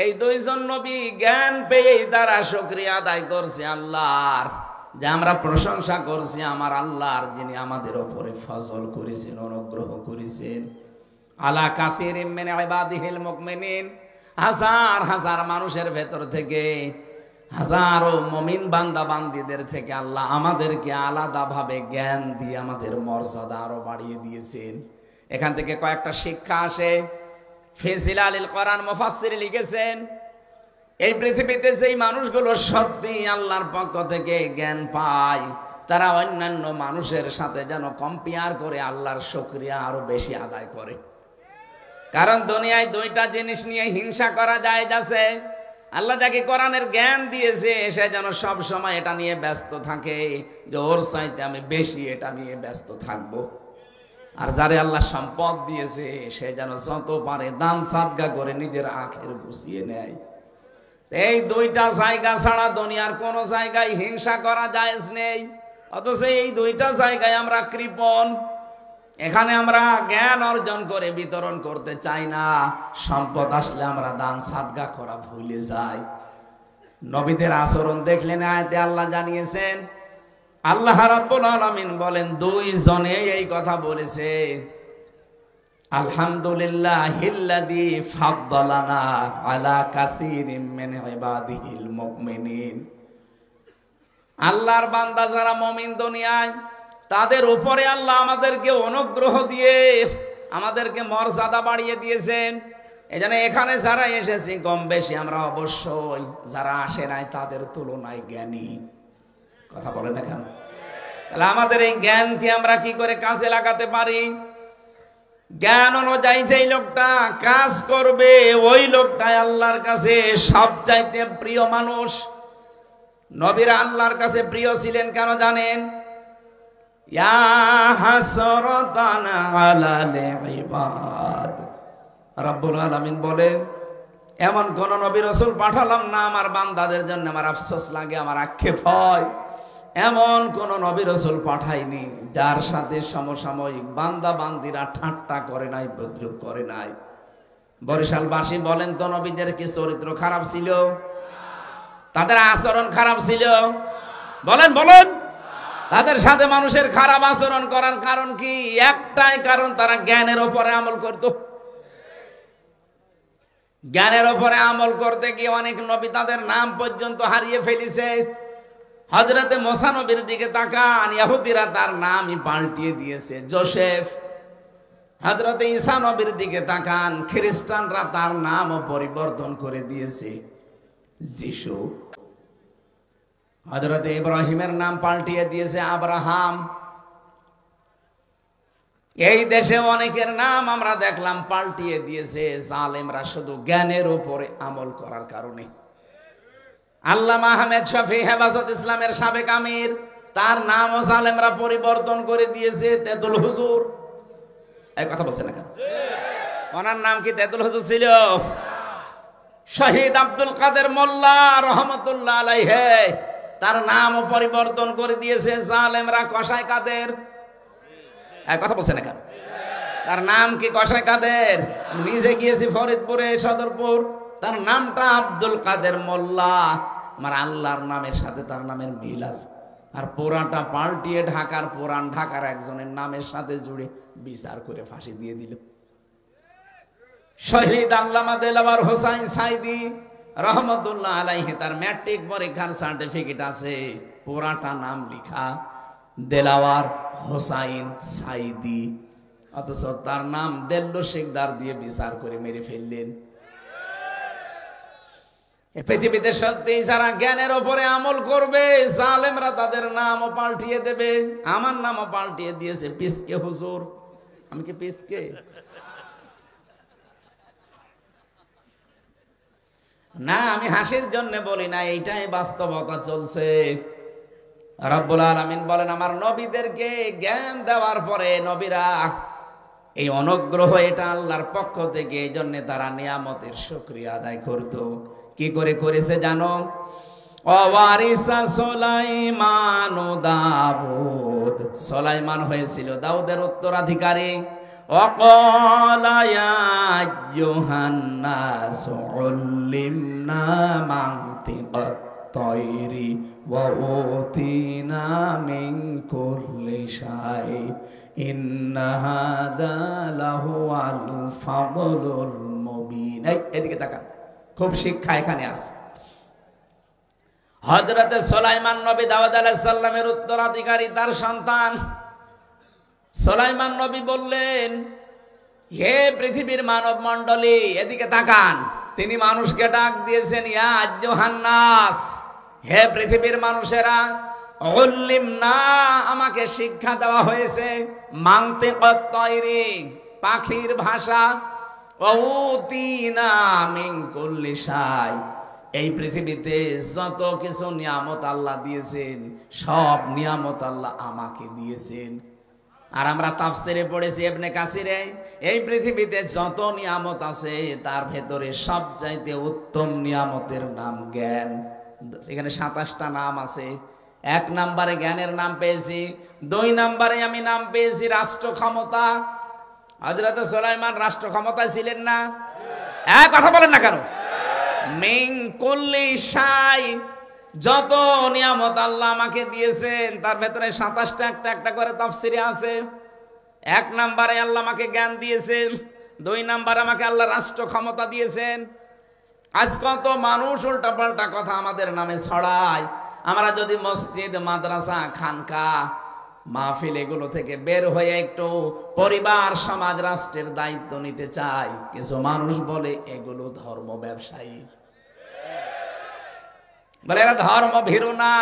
A: এই দুইজন নবী জ্ঞান পেয়েই তারা শুকরিয়া আদায় করছে আল্লাহর, যে আমরা প্রশংসা করছি আমার আল্লাহর, যিনি আমাদের উপরে ফজল করেছেন, অনুগ্রহ করেছেন। আলা কাসীরিম মিন ইবাদিহিল মুমিনিন, হাজার হাজার মানুষের ভেতর থেকে, হাজারো মুমিন বান্দা বান্দীদের থেকে আল্লাহ আমাদেরকে আলাদাভাবে জ্ঞান দিয়ে আমাদের মর্যাদা আরো বাড়িয়ে দিয়েছেন। এখান থেকে কয়েকটা শিক্ষা আসে। ফি জিলালিল কোরআন মুফাসসির লিখেছেন, এই পৃথিবীতে যেই মানুষগুলো সত্যি আল্লাহর পক্ষ থেকে জ্ঞান পায়, তারা অন্যান্য মানুষের সাথে যেন কম্পেয়ার করে আল্লাহর শুকরিয়া আরো বেশি আদায় করে। কারণ দুনিয়ায় দুইটা জিনিস নিয়ে হিংসা করা যায় যাচ্ছে। আল্লাহ যাকে কোরআনের জ্ঞান দিয়েছে সে যেন সব সময় এটা নিয়ে ব্যস্ত থাকে, যে ওর চাইতে আমি বেশি এটা নিয়ে ব্যস্ত থাকব। আর যারে আল্লাহ সম্পদ দিয়েছে সে যেন যত পারে দান সাদগা করে নিজের আখের গুছিয়ে নেয়। এই দুইটা জায়গা ছাড়া দুনিয়ার কোন জায়গায় হিংসা করা জায়েজ নেই। অথচ এই দুইটা জায়গায় আমরা কৃপণ। এখানে আমরা জ্ঞান অর্জন করে বিতরণ করতে চাই না, সম্পদ আসলে আমরা দান সাদগা করা ভুলে যাই। নবীদের আচরণ দেখলেন আয়াতে আল্লাহ জানিয়েছেন। আল্লাহ রাব্বুল আলামিন বলেন, দুইজনে এই কথা বলেছে, আলহামদুলিল্লাহিল্লাযী ফাদ্দালানা আলা কাসীরিম মিন ইবাদিহিল মুমিনিন। আল্লাহর বান্দা যারা মুমিন দুনিয়ায়, তাদের উপরে আল্লাহ আমাদেরকে অনুগ্রহ দিয়ে আমাদেরকে মর্যাদা বাড়িয়ে দিয়েছেন। এজন্য এখানে যারা এসেছি কম বেশি আমরা অবশ্যই যারা আসে নাই তাদের তুলনায় জ্ঞানী। কথা বলেন না কেন? তাহলে আমাদের এই জ্ঞানকে আমরা কি করে কাজে লাগাতে পারি? জ্ঞান অনুযায়ী যেই লোকটা কাজ করবে ওই লোকটাই আল্লাহর কাছে সবচাইতে প্রিয় মানুষ। নবীরা আল্লাহর কাছে প্রিয় ছিলেন কেন জানেন? ইয়া হাসরাতান আলাল ইবাদ, রব্বুল আলামিন বলেন, এমন কোন নবী রাসূল পাঠালাম না আমার বান্দাদের জন্য আমার আফসোস লাগে, আমার আক্ষেপ হয়। এমন কোন নবী রাসূল পাঠাইনি যার সাথে সমসাময়িক বান্দা বান্দিরা ঠাট্টা করে নাই, বিদ্রুপ করে নাই। বরিশালবাসী বলেন তো, নবীদের কি চরিত্র খারাপ ছিল? তাদের আচরণ খারাপ ছিল? বলেন বলেন। তাদের সাথে মানুষের খারাপ আচরণ করার কারণ কি? একটাই কারণ, তারা জ্ঞানের উপরে আমল করত। জ্ঞানের উপরে আমল করতে গিয়ে অনেক নবী তাদের নাম পর্যন্ত হারিয়ে ফেলেছে। হযরতে মুসা নবীর দিকে তাকান, ইহুদিরা তার নামই পাল্টিয়ে দিয়েছে যোসেফ। হযরতে ঈসা নবীর দিকে তাকান, খ্রিস্টানরা তার নামও পরিবর্তন করে দিয়েছে যিশু। হযরতে ইব্রাহিমের নাম পাল্টিয়ে দিয়েছে আব্রাহাম। এই দেশে অনেকের নাম আমরা দেখলাম পাল্টিয়ে দিয়েছে জালেমরা, শুধু জ্ঞানের উপরে আমল করার কারণে। আল্লামা আহমেদ শফি হেফাজত ইসলামের সাবেক আমির, তার নামও জালেমরা পরিবর্তন করে দিয়েছে তেতুল হুজুর। এই কথা বলছে না কেন? ওনার নাম কি তেতুল হুজুর ছিল? শহীদ আব্দুল কাদের মোল্লা রহমতুল্লাহ আলাইহি, তার নামও পরিবর্তন করে দিয়েছে জালেমরা কসাই কাদের। এই কথা বলছে না কেন? তার নাম কি কসাই কাদের? নিজে গিয়েছি ফরিদপুরে সদরপুর, তার নামটা আব্দুল কাদের মোল্লা। আমার আল্লাহর নামের সাথে তার নামের মিল আছে। আর পুরাটা পাল্টিয়ে ঢাকার পুরান ঢাকার একজনের নামের সাথে জুড়ে বিচার করে ফাঁসি দিয়ে দিল। শহীদ আল্লামা দেলাওয়ার হোসাইন সাইদি রহমতুল্লাহ আলাইহি, তার ম্যাট্রিক পরীক্ষার সার্টিফিকেট আছে, পুরাটা নাম লিখা দেলাওয়ার হোসাইন সাইদি, অথচ তার নাম দেল্লো শিকদার দিয়ে বিচার করে মেরে ফেললেন। পৃথিবীতে সত্যি যারা জ্ঞানের ওপরে আমল করবে, জালেমরা তাদের নামও পাল্টিয়ে দেবে। আমার নামও পাল্টিয়ে দিয়েছে পিসকে হুজুর। আমি কি পিসকে? না, আমি হাসির জন্য বলি না, এইটাই বাস্তবতা চলছে। রব্বুল আলামিন বলেন, আমার নবীদেরকে জ্ঞান দেওয়ার পরে নবীরা এই অনুগ্রহ, এটা আল্লাহর পক্ষ থেকে, এই জন্য তারা নিয়ামতের শুকরিয়া আদায় করত। কি করে করেছে জানো? ওয়ারিসা সুলাইমান দাউদ, সুলাইমান হয়েছিল দাউদের উত্তরাধিকারী। ওয়াকালা ইয়া আইয়ুহান নাসু উল্লিমনা মানতিকাত তায়রি ওয়া উতিনা মিন কুল্লি শাই ইন্না হাযা লাহুয়াল ফাদলুল মুবিন। এদিকে তাকান, খুব শিক্ষা এখানে আছে। হযরতে সুলাইমান নবী দাউদ আলাইহিস সালামের উত্তরাধিকারী, তার সন্তান। সুলাইমান নবী বললেন, হে পৃথিবীর মানব মণ্ডলী, এদিকে তাকান। তিনি মানুষকে ডাক দিয়েছেন, ইয়া আইয়ুহান নাস, হে পৃথিবীর মানুষেরা, উল্লিমনা, আমাকে শিক্ষা দেওয়া হয়েছে, মানতিকাত তায়রি, পাখির ভাষা, ওয়া উতিনা মিন কুল্লি শাই, এই পৃথিবীতে যত কিছু নিয়ামত আল্লাহ দিয়েছেন, সব নিয়ামত আল্লাহ আমাকে দিয়েছেন। আর আমরা তাফসিরে পড়েছি ইবনে কাসিরে, এই পৃথিবীতে যত নিয়ামত আছে তার ভেতরে সবচাইতে উত্তম নিয়ামতের নাম জ্ঞান। এখানে 27টা নাম আছে। 1 নম্বরে জ্ঞানের নাম পেয়েছি, 2 নম্বরে আমি নাম পেয়েছি রাষ্ট্র ক্ষমতা। হযরত সুলাইমান রাষ্ট্র ক্ষমতায় ছিলেন না? কথা বলেন না কেন? মিন কুল্লি শাই, যত নিয়ামত আল্লাহ আমাকে দিয়েছেন তার ভেতরে 27টা একটা একটা করে তাফসিরে আছে। 1 নম্বরে আল্লাহ আমাকে জ্ঞান দিয়েছেন, 2 নম্বরে আমাকে আল্লাহ রাষ্ট্র ক্ষমতা দিয়েছেন। আজ কত মানুষ উল্টাপাল্টা কথা আমাদের নামে ছড়ায়। আমরা যদি মসজিদ, মাদ্রাসা, খানকা, মাহফিল এগুলো থেকে বের হয়ে একটু পরিবার, সমাজ, রাষ্ট্রের দায়িত্ব নিতে চাই, কিছু মানুষ বলে এগুলো ধর্ম ব্যবসায়ী, বলে এরা ধর্ম ভীরু না,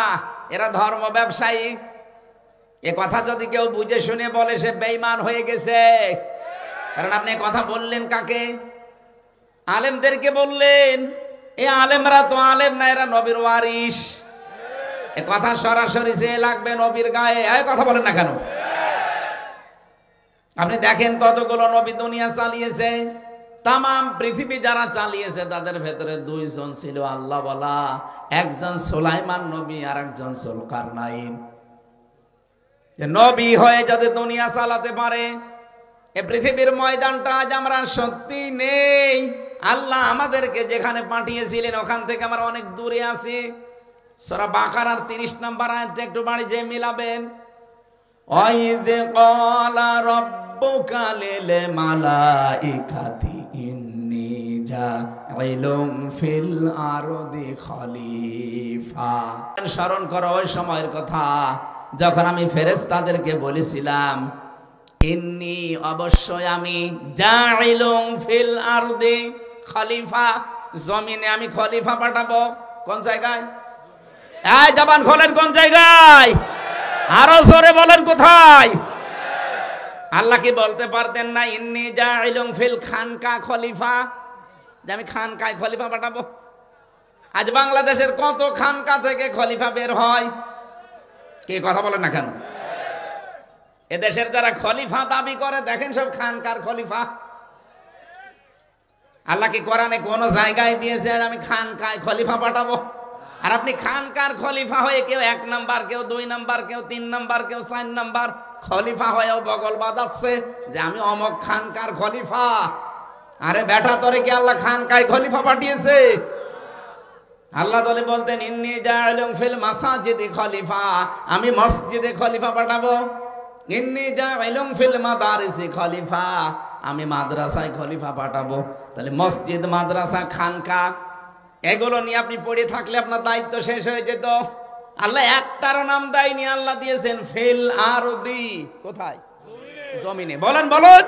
A: এরা ধর্ম ব্যবসায়ী। এ কথা যদি কেউ বুঝে শুনে বলে, সে বেঈমান হয়ে গেছে। কারণ আপনি কথা বললেন কাকে? আলেমদেরকে বললেন। এই আলেমরা তো আলেম না, এরা নবীর ওয়ারিস। এ কথা সরাসরি যে লাগবে নবীর গায়ে। কথা বলেন না কেন? আপনি দেখেন কতগুলো নবী দুনিয়া চালিয়েছে, তামাম পৃথিবী যারা চালিয়েছে তাদের ভেতরে 2 জন ছিল আল্লাহ ওয়ালা, একজন সুলাইমান নবী আর একজন যুলকারনাইন। নবী হয়ে যদি দুনিয়া চালাতে পারে, এই পৃথিবীর ময়দানটা আজ আমরা সত্যি নেই। আল্লাহ আমাদেরকে যেখানে পাঠিয়েছিলেন ওখান থেকে আমরা অনেক দূরে আছি। সূরা বাকারার 30 নম্বর আয়াতটা একটু বাড়ি যে মিলাবেন। ওয়াইদ ক্বালা রাব্বুকা লিল মালাইকাতি ইন্নী জাইলুম ফিল আরদি খলিফা। স্মরণ করো ওই সময়ের কথা যখন আমি ফেরেশতাদেরকে বলেছিলাম, ইন্নী, অবশ্যই আমি, জাইলুম ফিল আরদি খলিফা, জমিনে আমি খলিফা পাঠাবো। কোন জায়গায়? এই জবান খোলেন, কোন জায়গায়? আরো জোরে বলেন, কোথায়? আল্লাহ কি বলতে পারতেন না ইন্নী জাইলুম ফিল খানকা খলিফা, যে আমি খানকায় খলিফা পাঠাবো? আজ বাংলাদেশের কত খানকা থেকে খলিফা বের হয়। কি কথা বলেন না কেন? এদেশের যারা খলিফা দাবি করে, দেখেন সব খানকার খলিফা। আল্লাহ কি কোরআনে কোন জায়গায় দিয়েছে আমি খানকায় খলিফা পাঠাবো? আর আপনি খানকার খলিফা হয়ে কেউ 1 নাম্বার, কেউ 2 নাম্বার, কেউ 3 নাম্বার, কেউ 4 নাম্বার খলিফা হয়েও বগল বাজাচ্ছে যে আমি অমক খানকার খলিফা। আরে বেটা, তোরে কি আল্লাহ খানকায় খলিফা পাঠিয়েছে? আল্লাহ তাআলা বলতেন ইন্নী জাইলুম ফিল মাসাজিদি খলিফা, আমি মসজিদে খলিফা পাঠাবো। ইন্নী জাইলুম ফিল মাদারিসি খলিফা, আমি মাদ্রাসায় খলিফা পাঠাবো। তাহলে মসজিদ, মাদ্রাসা, খানকা এগুলো নিয়ে আপনি পড়ে থাকলে আপনার দায়িত্ব শেষ হয়ে যেত। আল্লাহ একটারও নাম দেয়নি, আল্লাহ দিয়েছেন ফিল আরদি। কোথায়? জমিনে। বলেন বলেন।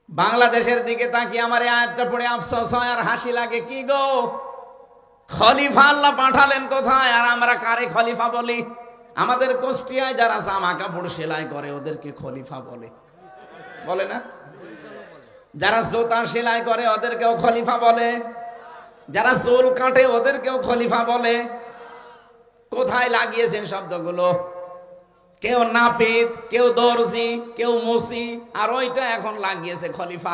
A: বাংলাদেশের দিকে তাকিয়ে আমার এই আয়াতটা পড়ে আফসোস হয় আর হাসি লাগে। কি গো, খলিফা আল্লাহ পাঠালেন কোথায়, আর আমরা কারে খলিফা বলি? আমাদের কুষ্টিয়ায় যারা জামা কাপড় সেলাই করে ওদেরকে খলিফা বলে, বলে না? যারা জুতা সেলাই করে ওদেরকেও খলিফা বলে, যারা চুল কাটে ওদেরকেও খলিফা বলে। কোথায় লাগিয়েছেন শব্দগুলো? কেউ নাপিত, কেউ দর্জি, কেউ মুসি, আর ওইটা এখন লাগিয়েছে খলিফা।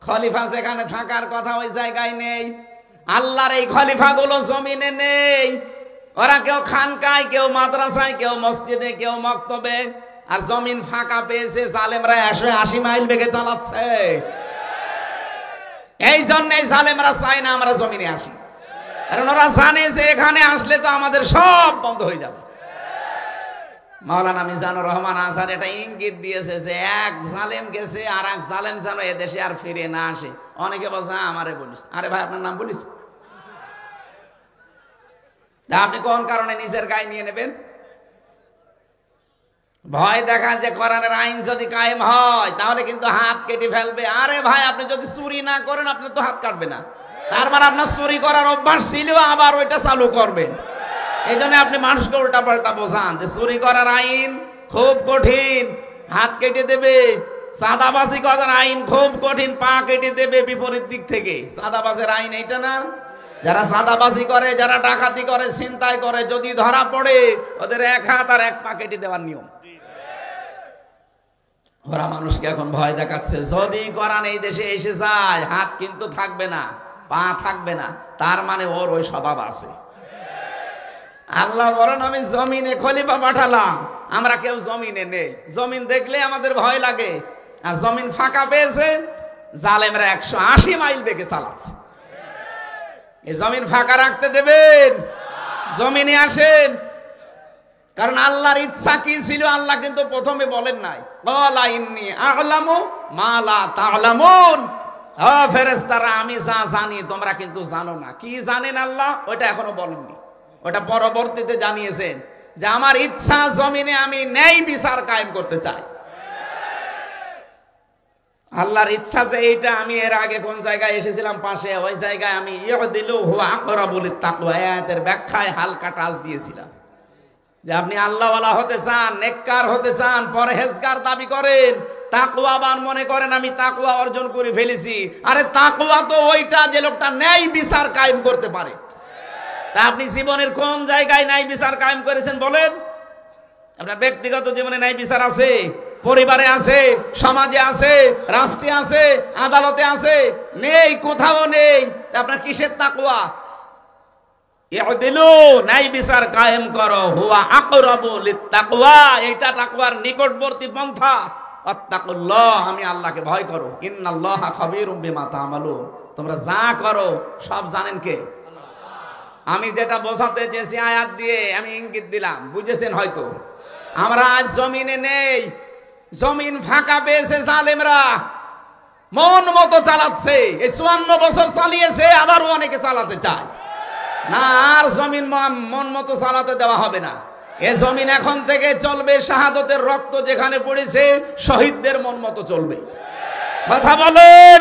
A: খলিফা যেখানে থাকার কথা ওই জায়গায় নেই। আল্লাহর এই খলিফা গুলো জমিনে নেই। ওরা কেউ খানকায়, কেউ মাদ্রাসায়, কেউ মসজিদে, কেউ মক্তবে। আর জমিন ফাঁকা পেয়েছে, জালেমরা 180 মাইল বেগে চালাচ্ছে। এই জন্যই জালেমরা চায় না আমরা জমিনে আসি, কারণ ওরা জানে যে এখানে আসলে তো আমাদের সব বন্ধ হয়ে যাবে। মাওলানা মিজানুর রহমান আজহার এটা ইঙ্গিত দিয়েছে যে এক জালেম গেছে, আর এক জালেম যেন এদেশে আর ফিরে না আসে। অনেকে বলছে আমারে বলিস। আরে ভাই, আপনার নাম বলিস? আপনি কোন কারণে নিজের গায়ে নিয়ে নেবেন? ভয় দেখান যে কোরআনের আইন যদি কায়েম হয় তাহলে কিন্তু হাত কেটে ফেলবে। আরে ভাই, আপনি যদি চুরি না করেন আপনি তো হাত কাটবে না, তার মানে আপনার চুরি করার অভ্যাস ছিল, আবার ওইটা চালু করবেন। এই জন্য আপনি মানুষকে উল্টা পাল্টা বোঝান যে চুরি করার আইন খুব কঠিন, হাত কেটে দেবে। চাঁদাবাজি করার আইন খুব কঠিন, পা কেটে দেবে বিপরীত দিক থেকে। চাঁদাবাজের আইন এইটা না? যারা চাঁদাবাজি করে, যারা ডাকাতি করে, ছিনতাই করে, যদি ধরা পড়ে ওদের এক হাত আর এক পা কেটে দেওয়ার নিয়ম। ওরা মানুষকে এখন ভয় দেখাচ্ছে, যদি কোরআন এই দেশে এসে যায় হাত কিন্তু থাকবে না, পা থাকবে না, তার মানে ওর ওই স্বভাব আছে। আল্লাহ বলেন আমি জমিনে খলিফা পাঠালাম, আমরা কেউ জমিনে নেই। জমিন দেখলে আমাদের ভয় লাগে, আর জমিন ফাঁকা পেয়েছে, জালেমরা 180 মাইল বেগে চালাচ্ছে। এই জমিন ফাঁকা রাখতে দেবেন? জমিনে আসেন। কারণ আল্লাহর ইচ্ছা কি ছিল আল্লাহ কিন্তু প্রথমে বলেন নাই, ক্বালা ইন্নী আ'লামু মা লা তা'লামুন। ও ফেরেশতারা, আমি যা জানি তোমরা কিন্তু জানো না। কি জানেন আল্লাহ? ওটা এখনো বলেননি, ওটা পরবর্তীতে জানিয়েছেন যে আমার ইচ্ছা জমিনে আমি ন্যায় বিচার কায়েম করতে চাই। আল্লাহর ইচ্ছা যে এইটা, আমি এর আগে কোন জায়গায় এসেছিলাম পাশে, ওই জায়গায় আমি ইয়দিলু হুয়া আকরাবু লিত-তাকওয়া আয়াতের ব্যাখ্যায় হালকা টাচ দিয়েছিলাম যে আপনি আল্লাহওয়ালা হতে চান, নেককার হতে চান, পরহেজগার দাবি করেন, তাকওয়াবান মনে করেন আমি তাকওয়া অর্জন করে ফেলেছি। আরে তাকওয়া তো ওইটা যে লোকটা ন্যায় বিচার কায়েম করতে পারে। তা আপনি জীবনের কোন জায়গায় ন্যায় বিচার কায়েম করেছেন বলেন? আপনার ব্যক্তিগত জীবনে ন্যায় বিচার আছে? পরিবারে আছে, সমাজে আছে, রাষ্ট্রে আছে, আদালতে আছে? নেই, কোথাও নেই। আপনার কিসের তাকওয়া? ইয়দিলু, ন্যায় বিচার কায়েম করো, হুয়া আকরাবু লিত-তাকওয়া, এটা তাকওয়ার নিকটবর্তী পন্থা। আত্তাকুল্লাহ, আমি আল্লাহকে ভয় করো। ইন্নাল্লাহা খাবীরুম বিমা তা'মালুন, তোমরা যা করো সব জানেন কে? আমি যেটা বোঝাতে চেয়েছি আয়াত দিয়ে আমি ইঙ্গিত দিলাম, বুঝেছেন হয়তো। আমরা আজ জমিনে নেই, জমিন ফাঁকা পেয়েছে, জালেমরা মন মতো চালাচ্ছে। এই 54 বছর চালিয়েছে, আবারও অনেকে চালাতে চায় না। আর জমিন মন মতো চালাতে দেওয়া হবে না। এ জমিন এখন থেকে চলবে শাহাদতের রক্ত যেখানে পড়েছে, শহীদদের মন মতো চলবে। কথা বলেন।